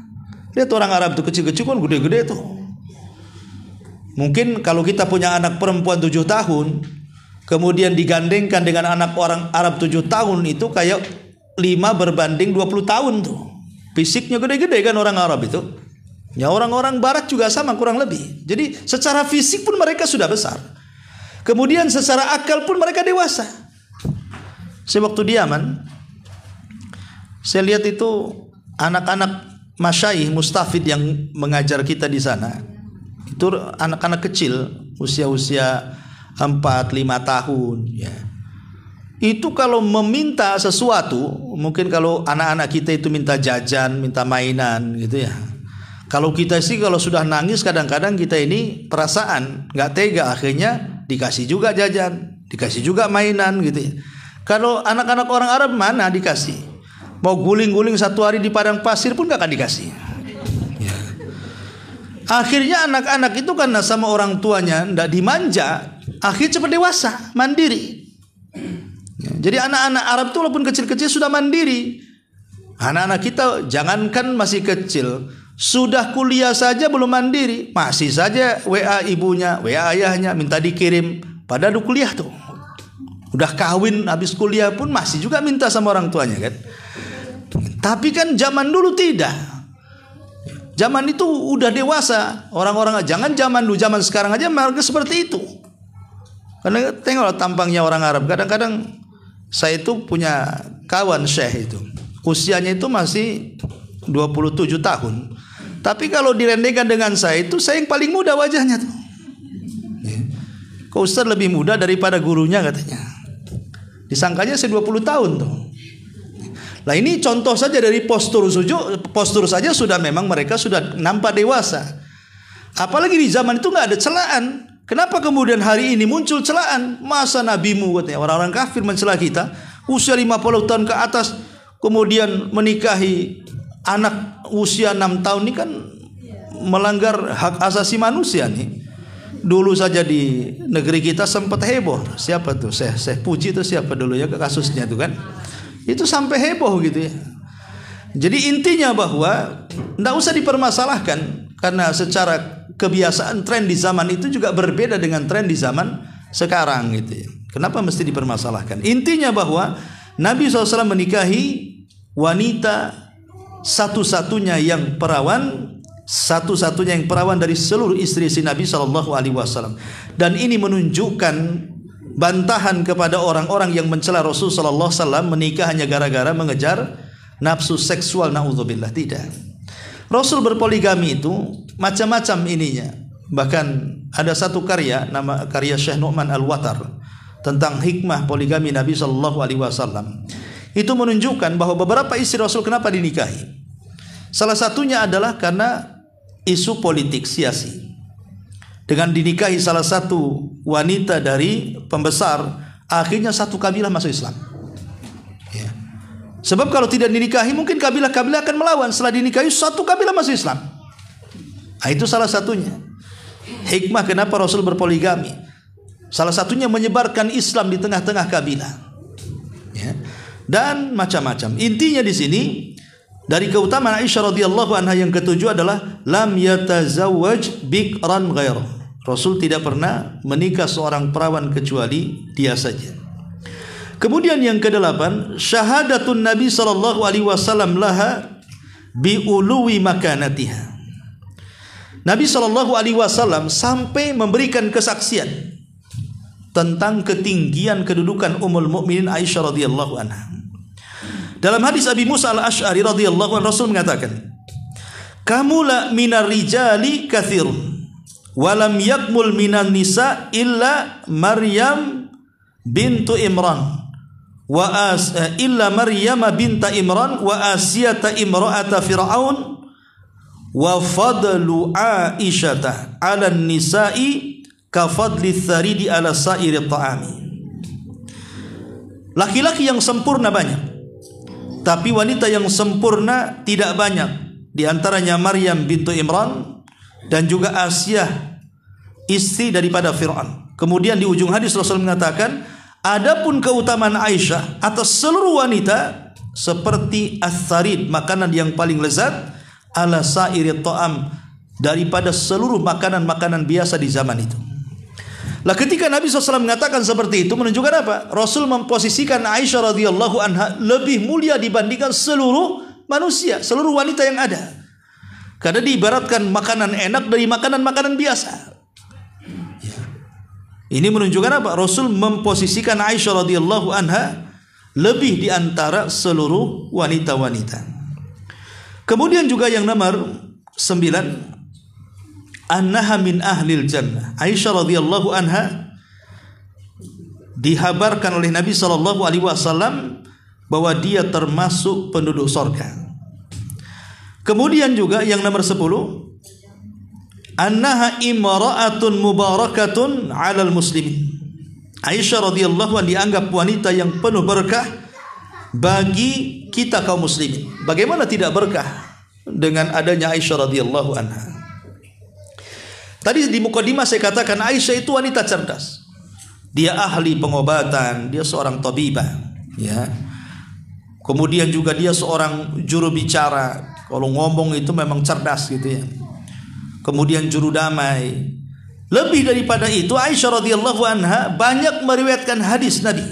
Lihat orang Arab itu kecil-kecil kan gede-gede tuh. Mungkin kalau kita punya anak perempuan 7 tahun, kemudian digandengkan dengan anak orang Arab 7 tahun, itu kayak 5 berbanding 20 tahun tuh. Fisiknya gede-gede kan orang Arab itu. Ya orang-orang barat juga sama kurang lebih. Jadi secara fisik pun mereka sudah besar. Kemudian secara akal pun mereka dewasa. Saya waktu di Yaman, saya lihat itu anak-anak masyaikh mustafid yang mengajar kita di sana, itu anak-anak kecil usia-usia 4-5 tahun ya. Itu kalau meminta sesuatu, mungkin kalau anak-anak kita itu minta jajan, minta mainan gitu ya. Kalau kita sih kalau sudah nangis kadang-kadang kita ini perasaan nggak tega, akhirnya dikasih juga jajan, dikasih juga mainan gitu ya. Kalau anak-anak orang Arab mana dikasih? Mau guling-guling 1 hari di padang pasir pun gak akan dikasih ya. Akhirnya anak-anak itu karena sama orang tuanya tidak dimanja, akhirnya cepat dewasa, mandiri ya. Jadi anak-anak Arab itu walaupun kecil-kecil sudah mandiri. Anak-anak kita jangankan masih kecil, sudah kuliah saja belum mandiri, masih saja WA ibunya, WA ayahnya minta dikirim. Padahal udah kuliah tuh, udah kawin habis kuliah pun masih juga minta sama orang tuanya kan. Tapi kan zaman dulu tidak. Zaman itu udah dewasa orang-orang. Jangan zaman dulu, zaman sekarang aja mereka seperti itu. Karena tengok tampangnya orang Arab. Kadang-kadang saya itu punya kawan syekh itu, usianya itu masih 27 tahun. Tapi kalau direndengkan dengan saya itu, saya yang paling muda wajahnya tuh. Kok Ustaz lebih muda daripada gurunya katanya. Disangkanya saya 20 tahun tuh. Nah ini contoh saja dari postur saja sudah memang mereka sudah nampak dewasa. Apalagi di zaman itu nggak ada celaan. Kenapa kemudian hari ini muncul celaan? Masa nabimu katanya, orang-orang kafir mencela kita usia 50 tahun ke atas, kemudian menikahi anak usia 6 tahun ini kan melanggar hak asasi manusia nih. Dulu saja di negeri kita sempat heboh. Siapa tuh? Syekh Puji itu siapa dulu ya kasusnya tuh kan? Itu sampai heboh gitu ya. Jadi intinya bahwa tidak usah dipermasalahkan, karena secara kebiasaan tren di zaman itu juga berbeda dengan tren di zaman sekarang gitu ya. Kenapa mesti dipermasalahkan? Intinya bahwa Nabi SAW menikahi wanita satu-satunya yang perawan dari seluruh istri-istri Nabi SAW. Dan ini menunjukkan bantahan kepada orang-orang yang mencela Rasul SAW menikah hanya gara-gara mengejar nafsu seksual. Na'udzubillah. Tidak. Rasul berpoligami itu macam-macam ininya. Bahkan ada satu karya, nama karya Syekh Nu'man Al-Watar, tentang hikmah poligami Nabi SAW. Itu menunjukkan bahwa beberapa istri Rasul kenapa dinikahi. Salah satunya adalah karena isu politik siasi. Dengan dinikahi salah satu wanita dari pembesar, akhirnya satu kabilah masuk Islam. Ya. Sebab kalau tidak dinikahi, mungkin kabilah-kabilah akan melawan. Setelah dinikahi, satu kabilah masuk Islam. Nah, itu salah satunya. Hikmah kenapa Rasul berpoligami. Salah satunya menyebarkan Islam di tengah-tengah kabilah. Ya. Dan macam-macam. Intinya di sini, dari keutamaan Aisyah radhiyallahu anha yang ketujuh adalah lam yatazawwaj bikran ghairah. Rasul tidak pernah menikah seorang perawan kecuali dia saja. Kemudian yang kedelapan, syahadatun Nabi sallallahu alaihi wasallam laha bi uluwi makanatiha. Nabi sallallahu alaihi wasallam sampai memberikan kesaksian tentang ketinggian kedudukan Ummul Mukminin Aisyah radhiyallahu anha. Dalam hadis Abi Musa Al-Asy'ari radhiyallahu anhu, Rasul mengatakan, "Kamula minar rijali katsirun, wa lam yakmul minan nisa illa Maryam bintu Imran, illa Maryam binta Imran wa Asiyata imra'ata Fir'aun, wa fadlu Aisyata 'ala nisa'i ka fadli tsaridi 'ala sa'iri ta'ami." Laki-laki yang sempurna banyak, tapi wanita yang sempurna tidak banyak. Di antaranya Maryam bintu Imran dan juga Asiyah, istri daripada Fir'aun. Kemudian di ujung hadis Rasul mengatakan, adapun keutamaan Aisyah atas seluruh wanita seperti as-sarid, makanan yang paling lezat, ala sa'iri ta'am, daripada seluruh makanan-makanan biasa di zaman itu. Lah ketika Nabi SAW mengatakan seperti itu, menunjukkan apa? Rasul memposisikan Aisyah radhiyallahu anha lebih mulia dibandingkan seluruh manusia, seluruh wanita yang ada. Karena diibaratkan makanan enak dari makanan-makanan biasa. Ya. Ini menunjukkan apa? Rasul memposisikan Aisyah radhiyallahu anha lebih di antara seluruh wanita-wanita. Kemudian juga yang nomor 9, annaha min ahlil jannah. Aisyah radhiyallahu anha dihabarkan oleh Nabi sallallahu alaihi wasallam bahwa dia termasuk penduduk surga. Kemudian juga yang nomor 10, annaha imra'atun mubarakatun 'alal muslimin. Aisyah radhiyallahu anha dianggap wanita yang penuh berkah bagi kita kaum muslimin. Bagaimana tidak berkah dengan adanya Aisyah radhiyallahu anha? Tadi di mukadimah saya katakan Aisyah itu wanita cerdas. Dia ahli pengobatan, dia seorang tabibah, ya. Kemudian juga dia seorang juru bicara. Kalau ngomong itu memang cerdas gitu ya. Kemudian juru damai. Lebih daripada itu, Aisyah radhiyallahu anha banyak meriwayatkan hadis Nabi.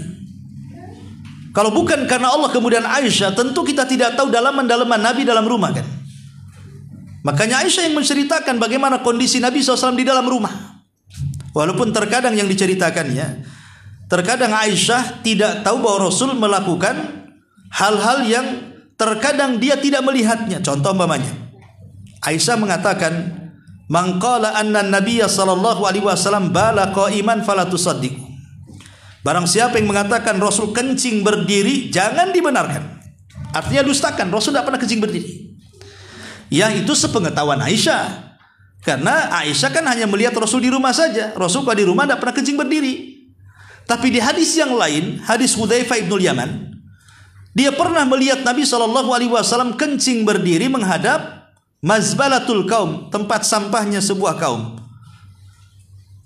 Kalau bukan karena Allah kemudian Aisyah, tentu kita tidak tahu dalaman-dalaman Nabi dalam rumah kan. Makanya Aisyah yang menceritakan bagaimana kondisi Nabi SAW di dalam rumah. Walaupun terkadang yang diceritakannya, terkadang Aisyah tidak tahu bahwa Rasul melakukan hal-hal yang terkadang dia tidak melihatnya. Contoh umpamanya, Aisyah mengatakan, "Man qala anna Nabiyya sallallahu alaihi wasallam bala qa'iman fala tusaddiq." Barang siapa yang mengatakan Rasul kencing berdiri, jangan dibenarkan. Artinya dustakan, Rasul tidak pernah kencing berdiri. Ya, itu sepengetahuan Aisyah. Karena Aisyah kan hanya melihat Rasul di rumah saja. Rasul kalau di rumah tidak pernah kencing berdiri. Tapi di hadis yang lain, hadis Hudzaifah ibnul Yaman, Dia pernah melihat Nabi SAW kencing berdiri menghadap mazbalatul kaum, tempat sampahnya sebuah kaum.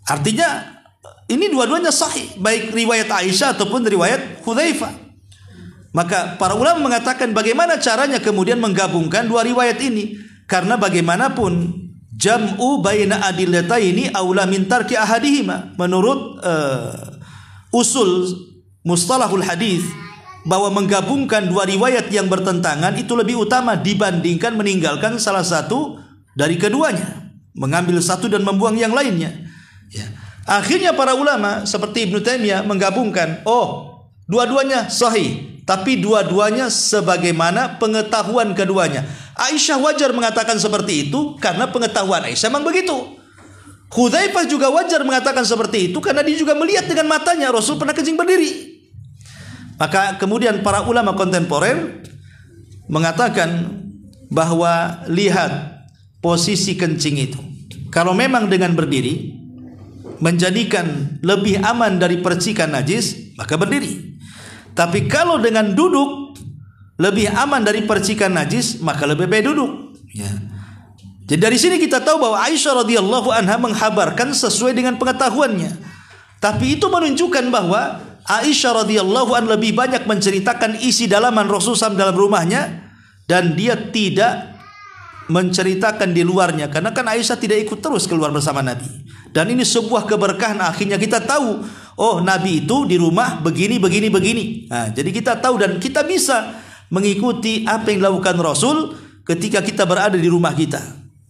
Artinya ini dua-duanya sahih, baik riwayat Aisyah ataupun riwayat Hudzaifah. Maka para ulama mengatakan bagaimana caranya kemudian menggabungkan dua riwayat ini, karena bagaimanapun jam'u baina adillataini aula min tarki ahadihima. Menurut usul mustalahul hadis, bahwa menggabungkan dua riwayat yang bertentangan itu lebih utama dibandingkan meninggalkan salah satu dari keduanya, mengambil satu dan membuang yang lainnya. Ya. Akhirnya para ulama seperti Ibnu Taimiyah menggabungkan, dua-duanya sahih, tapi dua-duanya sebagaimana pengetahuan keduanya. Aisyah wajar mengatakan seperti itu karena pengetahuan Aisyah memang begitu. Hudzaifah juga wajar mengatakan seperti itu karena dia juga melihat dengan matanya Rasul pernah kencing berdiri. Maka kemudian para ulama kontemporer mengatakan bahwa lihat posisi kencing itu. Kalau memang dengan berdiri menjadikan lebih aman dari percikan najis, maka berdiri. Tapi kalau dengan duduk lebih aman dari percikan najis, maka lebih baik duduk. Ya. Jadi dari sini kita tahu bahwa Aisyah radhiyallahu anha menghabarkan sesuai dengan pengetahuannya. Tapi itu menunjukkan bahwa Aisyah radhiyallahu anha lebih banyak menceritakan isi dalaman Rasulullah SAW dalam rumahnya, dan dia tidak menceritakan di luarnya, karena kan Aisyah tidak ikut terus keluar bersama Nabi. Dan ini sebuah keberkahan, akhirnya kita tahu, Nabi itu di rumah begini. Nah, jadi kita tahu dan kita bisa mengikuti apa yang dilakukan Rasul ketika kita berada di rumah kita.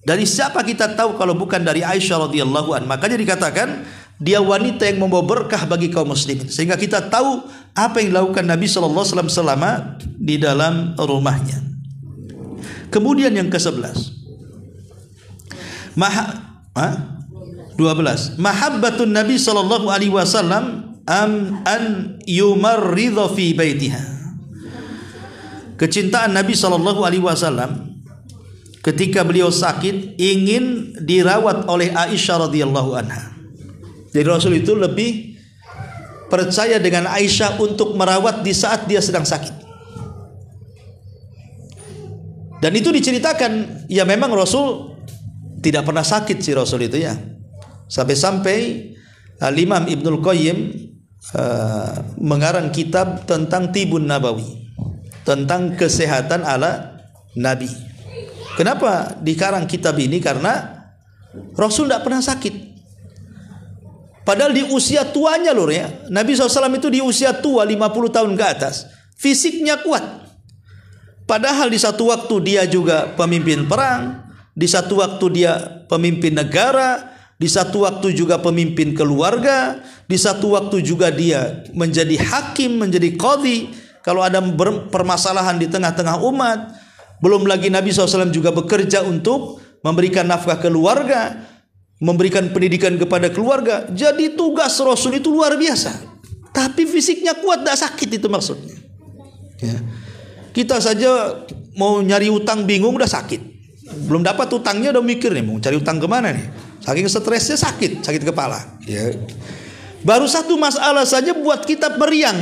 Dari siapa kita tahu kalau bukan dari Aisyah radhiyallahu anha? Makanya dikatakan dia wanita yang membawa berkah bagi kaum muslimin, sehingga kita tahu apa yang dilakukan Nabi SAW selama di dalam rumahnya. Kemudian yang ke-11, 12, mahabbatun Nabi SAW an yumarridha fi baitiha. Kecintaan Nabi SAW ketika beliau sakit ingin dirawat oleh Aisyah radhiyallahu anha. Jadi Rasul itu lebih percaya dengan Aisyah untuk merawat di saat dia sedang sakit. Dan itu diceritakan, ya memang Rasul tidak pernah sakit si Rasul itu ya. Sampai-sampai Imam Ibnul Qayyim mengarang kitab tentang Tibun Nabawi, tentang kesehatan ala Nabi. Kenapa dikarang kitab ini? Karena Rasul tidak pernah sakit. Padahal di usia tuanya loh ya. Nabi SAW itu di usia tua 50 tahun ke atas. Fisiknya kuat. Padahal di satu waktu dia juga pemimpin perang. Di satu waktu dia pemimpin negara. Di satu waktu juga pemimpin keluarga. Di satu waktu juga dia menjadi hakim, menjadi qadhi. Kalau ada permasalahan di tengah-tengah umat. Belum lagi Nabi SAW juga bekerja untuk memberikan nafkah keluarga, memberikan pendidikan kepada keluarga. Jadi tugas Rasul itu luar biasa. Tapi fisiknya kuat, tidak sakit, itu maksudnya ya. Kita saja mau nyari utang bingung udah sakit. Belum dapat utangnya udah mikir nih mau cari utang kemana nih. Saking stresnya sakit kepala ya. Baru satu masalah saja buat kita meriang.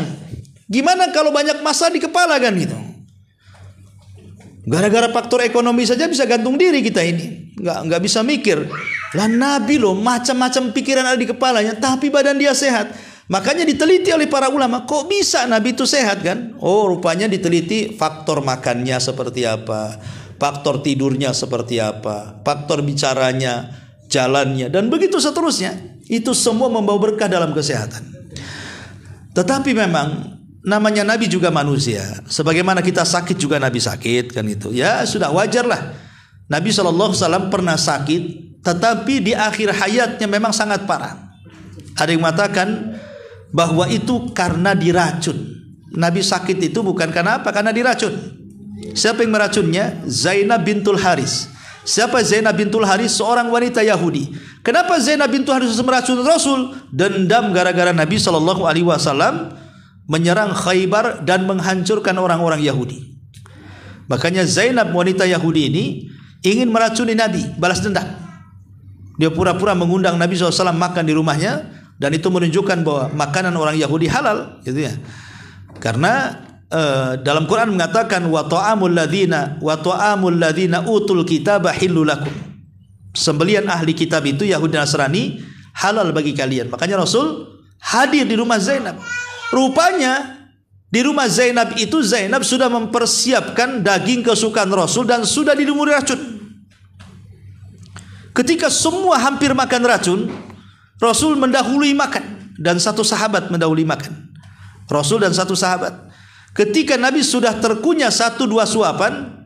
Gimana kalau banyak masalah di kepala kan gitu. Gara-gara faktor ekonomi saja bisa gantung diri kita ini. Nggak bisa mikir. Lah Nabi loh macam-macam pikiran ada di kepalanya, tapi badan dia sehat. Makanya diteliti oleh para ulama, kok bisa Nabi itu sehat kan? Rupanya diteliti faktor makannya seperti apa, faktor tidurnya seperti apa, faktor bicaranya, jalannya, dan begitu seterusnya. Itu semua membawa berkah dalam kesehatan. Tetapi memang namanya Nabi juga manusia. Sebagaimana kita sakit juga Nabi sakit kan itu. Ya sudah wajar lah. Nabi SAW pernah sakit, tetapi di akhir hayatnya memang sangat parah. Ada yang mengatakan bahwa itu karena diracun. Nabi sakit itu bukan karena apa? Karena diracun. Siapa yang meracunnya? Zainab bintul Haris. Siapa Zainab bintul Haris? Seorang wanita Yahudi. Kenapa Zainab bintul Haris meracun Rasul? Dendam gara-gara Nabi SAW menyerang Khaybar dan menghancurkan orang-orang Yahudi. Makanya Zainab wanita Yahudi ini ingin meracuni Nabi, balas dendam. Dia pura-pura mengundang Nabi SAW makan di rumahnya, dan itu menunjukkan bahwa makanan orang Yahudi halal, gitu ya. Karena dalam Quran mengatakan wa ta'amul ladzina utul kitaba hillul lakum. Sembelian ahli kitab itu Yahudi Nasrani halal bagi kalian. Makanya Rasul hadir di rumah Zainab. Rupanya di rumah Zainab itu Zainab sudah mempersiapkan daging kesukaan Rasul dan sudah dilumuri racun. Ketika semua hampir makan racun, Rasul mendahului makan dan satu sahabat mendahului makan. Rasul dan satu sahabat. Ketika Nabi sudah terkunyah 1-2 suapan,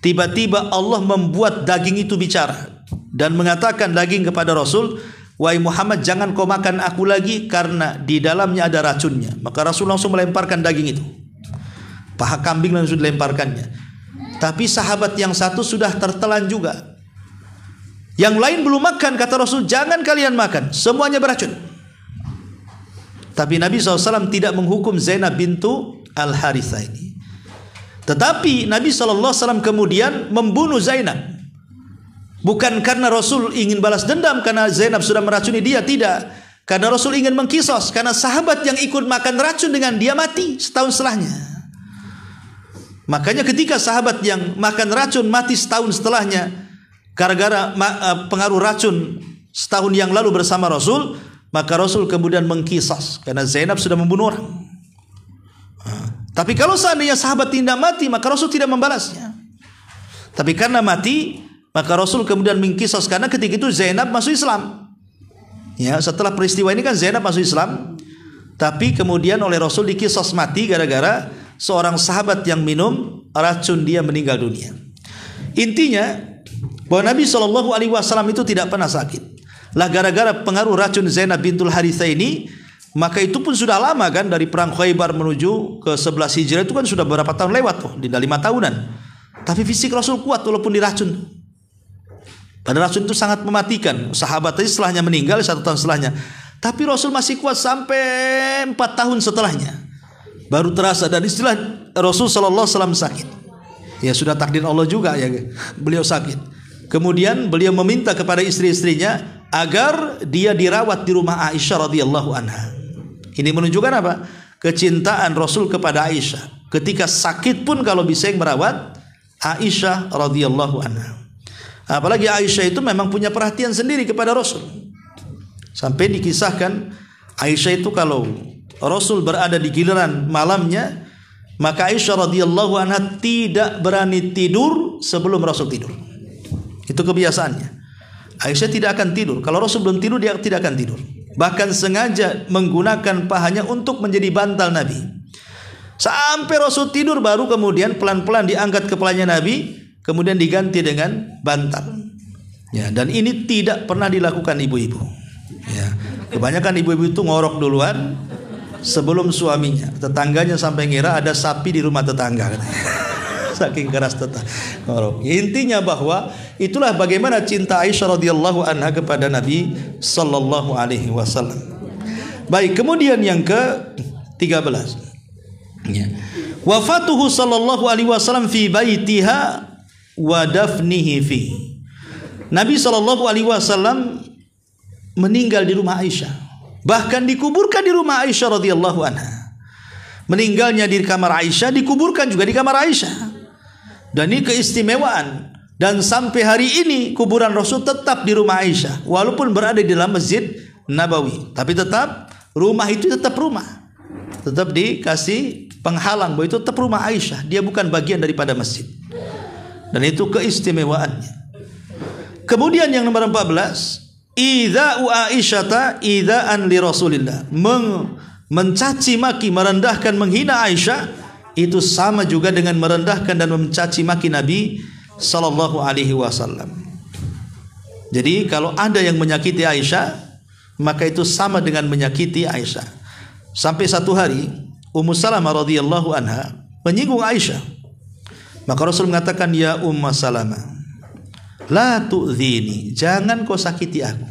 tiba-tiba Allah membuat daging itu bicara dan mengatakan daging kepada Rasul, "Wahai Muhammad, jangan kau makan aku lagi karena di dalamnya ada racunnya." Maka Rasul langsung melemparkan daging itu. Paha kambing langsung dilemparkannya. Tapi sahabat yang satu sudah tertelan juga. Yang lain belum makan, kata Rasul, "Jangan kalian makan, semuanya beracun." Tapi Nabi SAW tidak menghukum Zainab bintu Al-Harithah ini. Tetapi Nabi SAW kemudian membunuh Zainab. Bukan karena Rasul ingin balas dendam karena Zainab sudah meracuni dia, tidak. Karena Rasul ingin mengkisos, karena sahabat yang ikut makan racun dengan dia mati setahun setelahnya. Makanya ketika sahabat yang makan racun mati setahun setelahnya gara-gara pengaruh racun setahun yang lalu bersama Rasul, maka Rasul kemudian mengkisos karena Zainab sudah membunuh orang. Tapi kalau seandainya sahabat tidak mati, maka Rasul tidak membalasnya. Tapi karena mati, maka Rasul kemudian mengkisos karena ketika itu Zainab masuk Islam. Ya, setelah peristiwa ini kan Zainab masuk Islam, tapi kemudian oleh Rasul dikisos mati gara-gara seorang sahabat yang minum racun dia meninggal dunia. Intinya bahwa Nabi SAW itu tidak pernah sakit. Lah gara-gara pengaruh racun Zainab bintul Harithah ini, maka itu pun sudah lama kan, dari perang Khaybar menuju ke 11 Hijrah itu kan sudah beberapa tahun lewat tuh, tidak 5 tahunan. Tapi fisik Rasul kuat walaupun diracun. Pada racun itu sangat mematikan. Sahabat tadi setelahnya meninggal 1 tahun setelahnya. Tapi Rasul masih kuat sampai 4 tahun setelahnya. Baru terasa, dan istilah Rasul SAW sakit. Ya sudah takdir Allah juga ya, beliau sakit. Kemudian beliau meminta kepada istri-istrinya agar dia dirawat di rumah Aisyah radhiyallahu anha. Ini menunjukkan apa? Kecintaan Rasul kepada Aisyah. Ketika sakit pun kalau bisa yang merawat Aisyah radhiyallahu anha. Apalagi Aisyah itu memang punya perhatian sendiri kepada Rasul. Sampai dikisahkan Aisyah itu kalau Rasul berada di giliran malamnya, maka Aisyah radhiyallahu anha tidak berani tidur sebelum Rasul tidur. Itu kebiasaannya. Aisyah tidak akan tidur. Kalau Rasul belum tidur, dia tidak akan tidur. Bahkan sengaja menggunakan pahanya untuk menjadi bantal Nabi. Sampai Rasul tidur baru kemudian pelan-pelan diangkat kepalanya Nabi, kemudian diganti dengan bantal. Ya, dan ini tidak pernah dilakukan ibu-ibu. Ya, kebanyakan ibu-ibu itu ngorok duluan sebelum suaminya. Tetangganya sampai ngira ada sapi di rumah tetangga. Saking keras ngorok. Intinya bahwa itulah bagaimana cinta Aisyah radhiyallahu anha kepada Nabi sallallahu alaihi wasallam. Baik, kemudian yang ke-13. Ya. Wafatuhu sallallahu alaihi wasallam fi baitiha wa dafnihi fi. Nabi sallallahu alaihi wasallam meninggal di rumah Aisyah. Bahkan dikuburkan di rumah Aisyah radhiyallahu anha. Meninggalnya di kamar Aisyah, dikuburkan juga di kamar Aisyah. Dan ini keistimewaan. Dan sampai hari ini kuburan Rasul tetap di rumah Aisyah, walaupun berada di dalam Masjid Nabawi. Tapi tetap rumah itu tetap rumah, tetap dikasih penghalang bahwa itu tetap rumah Aisyah. Dia bukan bagian daripada masjid. Dan itu keistimewaannya. Kemudian yang nomor 14, idza'u Aisyata idza'an li Rasulillah. Mencaci maki, merendahkan, menghina Aisyah itu sama juga dengan merendahkan dan mencaci maki Nabi sallallahu alaihi wasallam. Jadi kalau ada yang menyakiti Aisyah, maka itu sama dengan menyakiti Aisyah. Sampai satu hari Ummu Salamah radhiyallahu anha menyinggung Aisyah. Maka Rasul mengatakan, "Ya Ummu Salamah, la tu'dhini, jangan kau sakiti aku."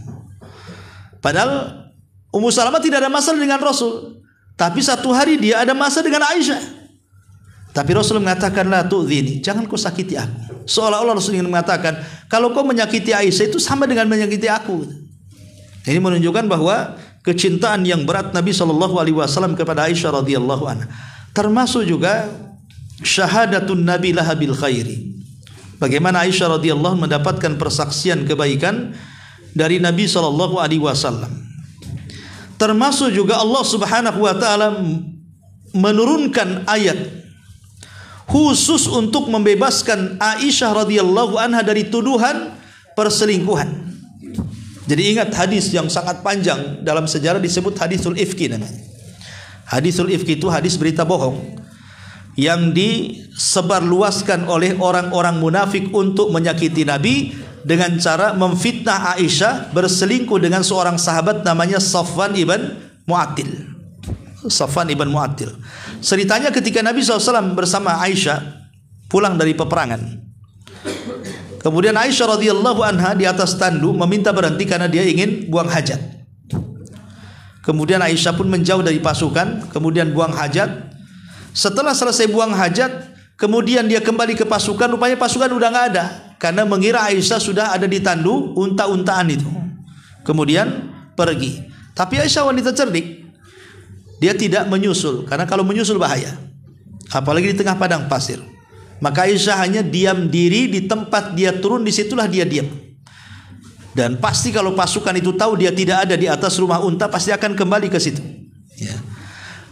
Padahal Ummu Salamah tidak ada masalah dengan Rasul, tapi satu hari dia ada masalah dengan Aisyah. Tapi Rasul mengatakan, la tu'dhini, jangan kau sakiti aku. Seolah-olah Rasul ingin mengatakan, kalau kau menyakiti Aisyah itu sama dengan menyakiti aku. Ini menunjukkan bahwa kecintaan yang berat Nabi SAW kepada Aisyah radhiyallahu anha. Termasuk juga syahadatun Nabi laha bil khairi. Bagaimana Aisyah radhiyallahu mendapatkan persaksian kebaikan dari Nabi sallallahu alaihi wasallam. Termasuk juga Allah Subhanahu wa taala menurunkan ayat khusus untuk membebaskan Aisyah radhiyallahu anha dari tuduhan perselingkuhan. Jadi ingat hadis yang sangat panjang dalam sejarah disebut hadisul ifki namanya. Hadisul ifki itu hadis berita bohong yang disebarluaskan oleh orang-orang munafik untuk menyakiti Nabi dengan cara memfitnah Aisyah berselingkuh dengan seorang sahabat namanya Safwan ibn Mu'attil. Safwan ibn Mu'attil. Ceritanya ketika Nabi SAW bersama Aisyah pulang dari peperangan. Kemudian Aisyah radhiyallahu anha di atas tandu meminta berhenti karena dia ingin buang hajat. Kemudian Aisyah pun menjauh dari pasukan, kemudian buang hajat. Setelah selesai buang hajat, kemudian dia kembali ke pasukan, rupanya pasukan udah nggak ada karena mengira Aisyah sudah ada di tandu unta-untaan itu. Kemudian pergi. Tapi Aisyah wanita cerdik. Dia tidak menyusul karena kalau menyusul bahaya. Apalagi di tengah padang pasir. Maka Aisyah hanya diam diri di tempat dia turun, disitulah dia diam. Dan pasti kalau pasukan itu tahu dia tidak ada di atas rumah unta, pasti akan kembali ke situ. Ya.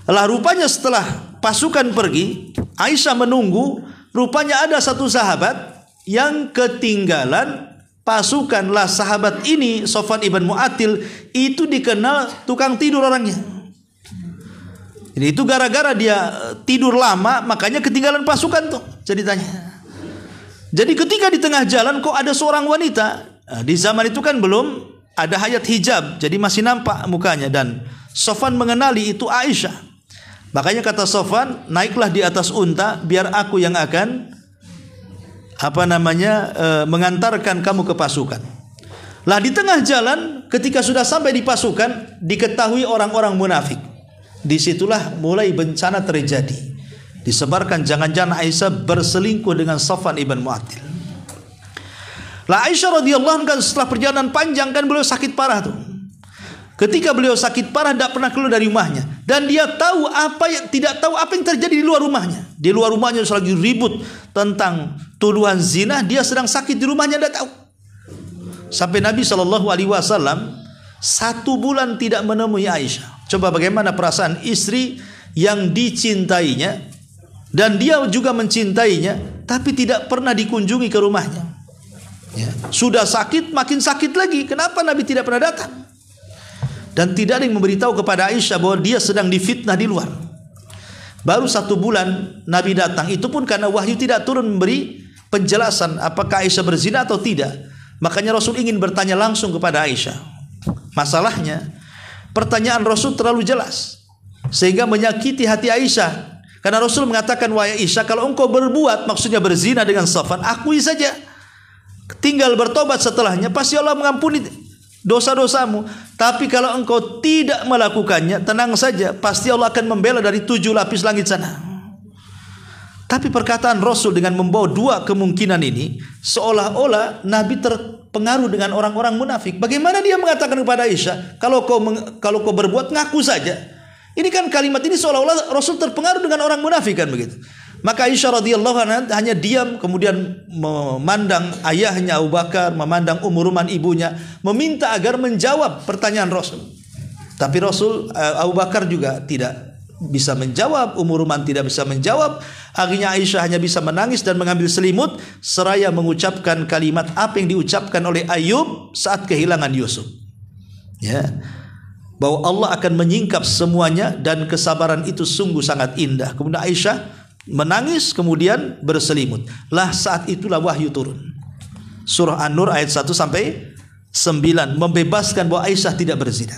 Lah rupanya setelah pasukan pergi, Aisyah menunggu. Rupanya ada satu sahabat yang ketinggalan pasukan. Lah sahabat ini Safwan ibn Mu'attil itu dikenal tukang tidur orangnya. Jadi itu gara-gara dia tidur lama, makanya ketinggalan pasukan tuh ceritanya. Jadi ketika di tengah jalan kok ada seorang wanita. Nah, di zaman itu kan belum ada hayat hijab, jadi masih nampak mukanya. Dan Safwan mengenali itu Aisyah. Makanya kata Safwan, naiklah di atas unta, biar aku yang akan mengantarkan kamu ke pasukan. Lah di tengah jalan, ketika sudah sampai di pasukan, diketahui orang-orang munafik. Disitulah mulai bencana terjadi. Disebarkan jangan-jangan Aisyah berselingkuh dengan Safwan ibn Mu'attil. Lah Aisyah radhiyallahu anha setelah perjalanan panjang kan beliau sakit parah tuh. Ketika beliau sakit parah tidak pernah keluar dari rumahnya dan dia tidak tahu apa yang terjadi di luar rumahnya. Di luar rumahnya lagi ribut tentang tuduhan zina, dia sedang sakit di rumahnya tidak tahu. Sampai Nabi SAW 1 bulan tidak menemui Aisyah. Coba bagaimana perasaan istri yang dicintainya dan dia juga mencintainya, tapi tidak pernah dikunjungi ke rumahnya. Ya. Sudah sakit, makin sakit lagi. Kenapa Nabi tidak pernah datang? Dan tidak ada yang memberitahu kepada Aisyah bahwa dia sedang difitnah di luar. Baru 1 bulan Nabi datang, itu pun karena wahyu tidak turun memberi penjelasan apakah Aisyah berzina atau tidak. Makanya Rasul ingin bertanya langsung kepada Aisyah. Masalahnya pertanyaan Rasul terlalu jelas sehingga menyakiti hati Aisyah. Karena Rasul mengatakan, wahai Aisyah, kalau engkau berbuat, maksudnya berzina dengan Safwan, akui saja, tinggal bertobat setelahnya, pasti Allah mengampuni dosa-dosamu. Tapi kalau engkau tidak melakukannya, tenang saja, pasti Allah akan membela dari 7 lapis langit sana. Tapi perkataan Rasul dengan membawa 2 kemungkinan ini, seolah-olah Nabi terpengaruh dengan orang-orang munafik. Bagaimana dia mengatakan kepada Aisyah, kalau kau berbuat, ngaku saja. Ini kan kalimat ini seolah-olah Rasul terpengaruh dengan orang munafik kan begitu. Maka Aisyah radhiyallahu anha hanya diam, kemudian memandang ayahnya Abu Bakar, memandang Ruman ibunya, meminta agar menjawab pertanyaan Rasul. Tapi Abu Bakar juga tidak bisa menjawab, Ruman tidak bisa menjawab. Akhirnya Aisyah hanya bisa menangis dan mengambil selimut seraya mengucapkan kalimat apa yang diucapkan oleh Ayub saat kehilangan Yusuf. Ya. Bahwa Allah akan menyingkap semuanya dan kesabaran itu sungguh sangat indah. Kemudian Aisyah menangis kemudian berselimut. Lah saat itulah wahyu turun. Surah An-Nur ayat 1 sampai 9 membebaskan bahwa Aisyah tidak berzina.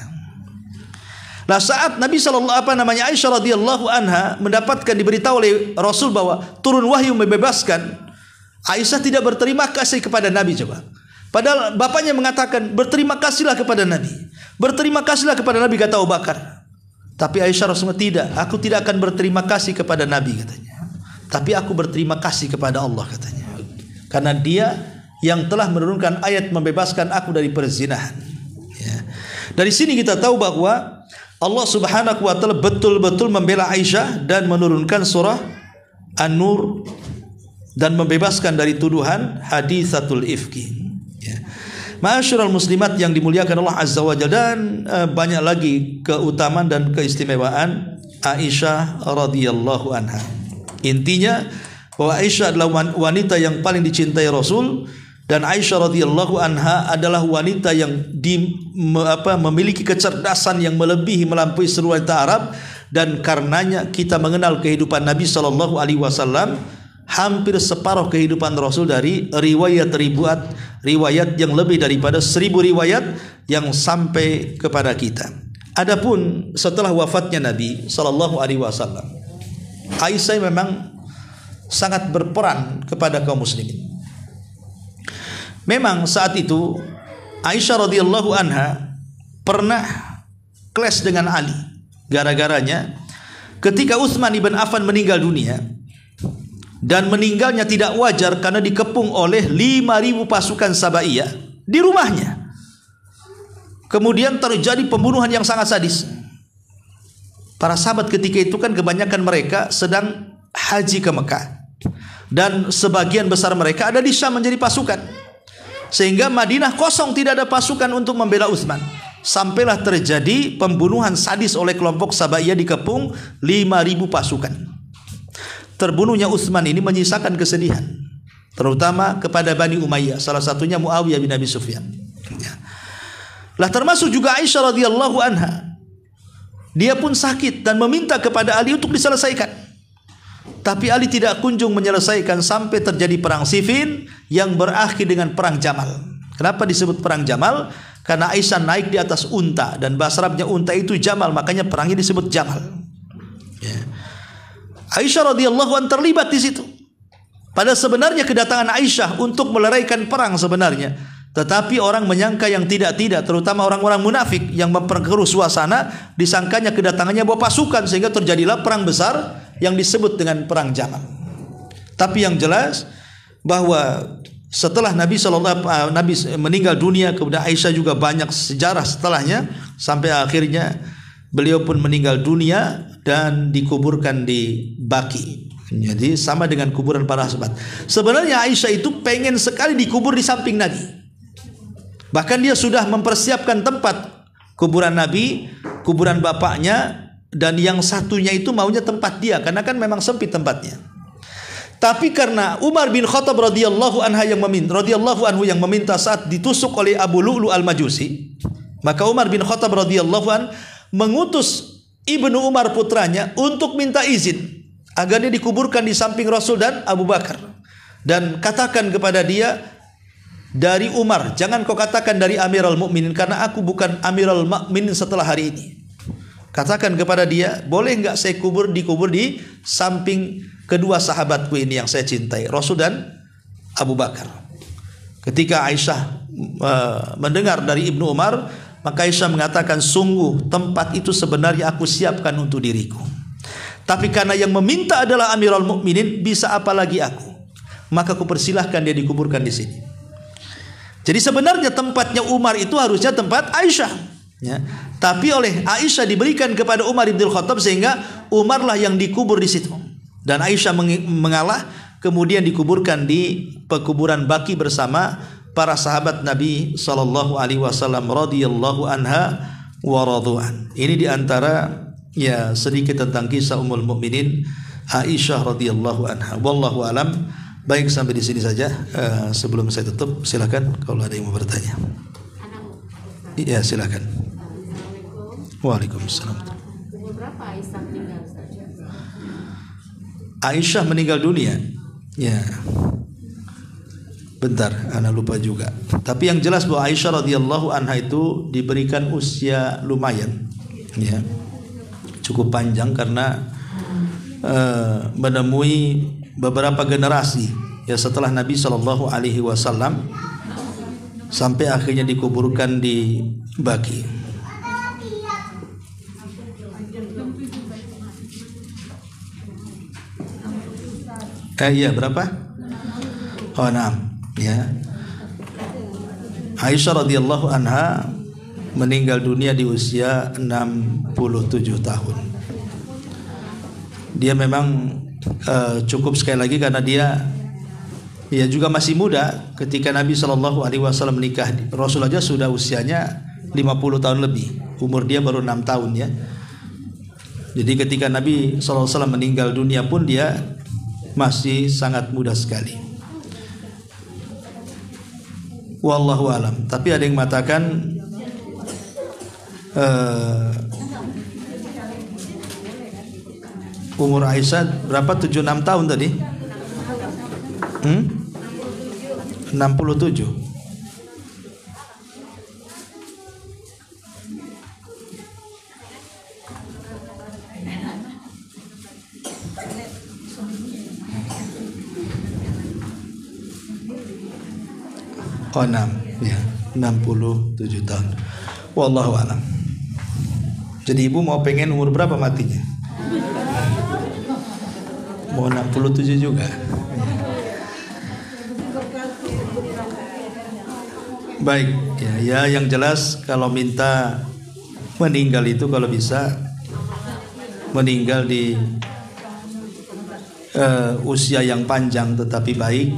Lah saat Nabi Aisyah radhiyallahu anha mendapatkan diberitahu oleh Rasul bahwa turun wahyu membebaskan, Aisyah tidak berterima kasih kepada Nabi coba. Padahal bapaknya mengatakan berterima kasihlah kepada Nabi. Berterima kasihlah kepada Nabi kata Abu Bakar. Tapi Aisyah Rasulullah tidak, aku tidak akan berterima kasih kepada Nabi katanya. Tapi aku berterima kasih kepada Allah katanya. Karena dia yang telah menurunkan ayat membebaskan aku dari perzinahan. Ya. Dari sini kita tahu bahwa Allah Subhanahu wa taala betul-betul membela Aisyah dan menurunkan surah An-Nur dan membebaskan dari tuduhan haditsatul ifki. Ya. Ma'asyiral muslimat yang dimuliakan Allah Azza wa Jalla, dan banyak lagi keutamaan dan keistimewaan Aisyah radhiyallahu anha. Intinya bahwa Aisyah adalah wanita yang paling dicintai Rasul, dan Aisyah radhiyallahu anha adalah wanita yang memiliki kecerdasan yang melampaui seluruh wanita Arab, dan karenanya kita mengenal kehidupan Nabi sallallahu alaihi wasallam hampir separuh kehidupan Rasul dari riwayat yang lebih daripada 1000 riwayat yang sampai kepada kita. Adapun setelah wafatnya Nabi sallallahu alaihi wasallam, Aisyah memang sangat berperan kepada kaum muslimin. Memang saat itu Aisyah radhiyallahu anha pernah clash dengan Ali. Gara-garanya ketika Utsman ibn Affan meninggal dunia, dan meninggalnya tidak wajar karena dikepung oleh 5.000 pasukan Sabaiyah di rumahnya. Kemudian terjadi pembunuhan yang sangat sadis. Para sahabat ketika itu kan kebanyakan mereka sedang haji ke Mekah, dan sebagian besar mereka ada di Syam menjadi pasukan, sehingga Madinah kosong, tidak ada pasukan untuk membela Utsman. Sampailah terjadi pembunuhan sadis oleh kelompok Sabaiyah, dikepung 5.000 pasukan. Terbunuhnya Utsman ini menyisakan kesedihan, terutama kepada Bani Umayyah, salah satunya Muawiyah bin Abi Sufyan. Lah termasuk juga Aisyah radhiyallahu anha. Dia pun sakit dan meminta kepada Ali untuk diselesaikan. Tapi Ali tidak kunjung menyelesaikan sampai terjadi perang Siffin yang berakhir dengan perang Jamal. Kenapa disebut perang Jamal? Karena Aisyah naik di atas unta, dan bahasa Arabnya unta itu Jamal, makanya perangnya disebut Jamal. Ya. Aisyah radhiyallahu anha terlibat di situ. Pada sebenarnya kedatangan Aisyah untuk meleraikan perang sebenarnya, tetapi orang menyangka yang tidak-tidak, terutama orang-orang munafik yang memperkeruh suasana, disangkanya kedatangannya bawa pasukan, sehingga terjadilah perang besar yang disebut dengan perang Jamal. Tapi yang jelas bahwa setelah Nabi meninggal dunia, kemudian Aisyah juga banyak sejarah setelahnya, sampai akhirnya beliau pun meninggal dunia dan dikuburkan di Baqi. Jadi sama dengan kuburan para sahabat. Sebenarnya Aisyah itu pengen sekali dikubur di samping Nabi. Bahkan dia sudah mempersiapkan tempat kuburan Nabi, kuburan bapaknya, dan yang satunya itu maunya tempat dia, karena kan memang sempit tempatnya. Tapi karena Umar bin Khattab radhiyallahu anhu yang meminta saat ditusuk oleh Abu Lu'lu al-Majusi, maka Umar bin Khattab radhiyallahu anhu mengutus Ibnu Umar putranya untuk minta izin agar dia dikuburkan di samping Rasul dan Abu Bakar, dan katakan kepada dia, dari Umar, jangan kau katakan dari Amirul Mukminin, karena aku bukan Amirul Mukminin setelah hari ini. Katakan kepada dia, boleh enggak saya dikubur di samping kedua sahabatku ini yang saya cintai, Rasul dan Abu Bakar. Ketika Aisyah mendengar dari Ibnu Umar, maka Aisyah mengatakan, sungguh tempat itu sebenarnya aku siapkan untuk diriku. Tapi karena yang meminta adalah Amirul Mukminin, bisa apa lagi aku? Maka aku persilahkan dia dikuburkan di sini. Jadi sebenarnya tempatnya Umar itu harusnya tempat Aisyah, ya. Tapi oleh Aisyah diberikan kepada Umar bin Khattab, sehingga Umarlah yang dikubur di situ. Dan Aisyah mengalah, kemudian dikuburkan di pekuburan Baqi bersama para sahabat Nabi sallallahu alaihi wasallam radhiyallahu anha wa radhu'an. Ini diantara ya sedikit tentang kisah Ummul Mukminin Aisyah radhiyallahu anha. Wallahu alam. Baik, sampai di sini saja. Sebelum saya tutup, silakan kalau ada yang mau bertanya. Iya, silakan. Waalaikumsalam. Berapa Aisyah meninggal? Aisyah meninggal dunia. Ya. Bentar, ana lupa juga. Tapi yang jelas bahwa Aisyah radhiyallahu anha itu diberikan usia lumayan, ya. Cukup panjang karena menemui beberapa generasi ya setelah Nabi sallallahu alaihi wasallam sampai akhirnya dikuburkan di Baqi. Iya, berapa? Oh, 6, ya. Aisyah radhiyallahu anha meninggal dunia di usia 67 tahun. Dia memang cukup sekali lagi karena dia juga masih muda ketika Nabi SAW menikah. Rasul aja sudah usianya 50 tahun lebih, umur dia baru 6 tahun ya. Jadi ketika Nabi SAW meninggal dunia pun dia masih sangat muda sekali. Wallahu alam. Tapi ada yang mengatakan umur Aisyah berapa? 76 tahun tadi? 67. Oh 6 ya, 67 tahun. Wallahu a'lam. Jadi ibu mau pengen umur berapa matinya? Mau 67 juga. Baik ya yang jelas kalau minta meninggal itu kalau bisa meninggal di usia yang panjang tetapi baik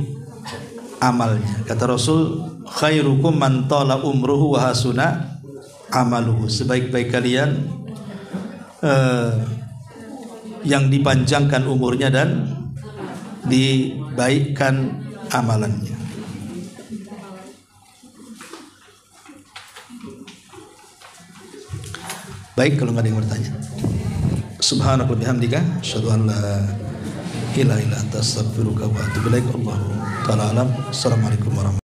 amalnya. Kata Rasul, khairukum man tala umruhu wa hasuna amaluhu. Sebaik-baik kalian yang dipanjangkan umurnya dan dibaikkan amalannya. Baik, kalau nggak ada yang bertanya. Subhanaka wa bihamdika asyhadu an la ilaha illa anta astaghfiruka wa atubu ilaik. Allahu ta'ala alam. Assalamualaikum warahmatullahi wabarakatuh.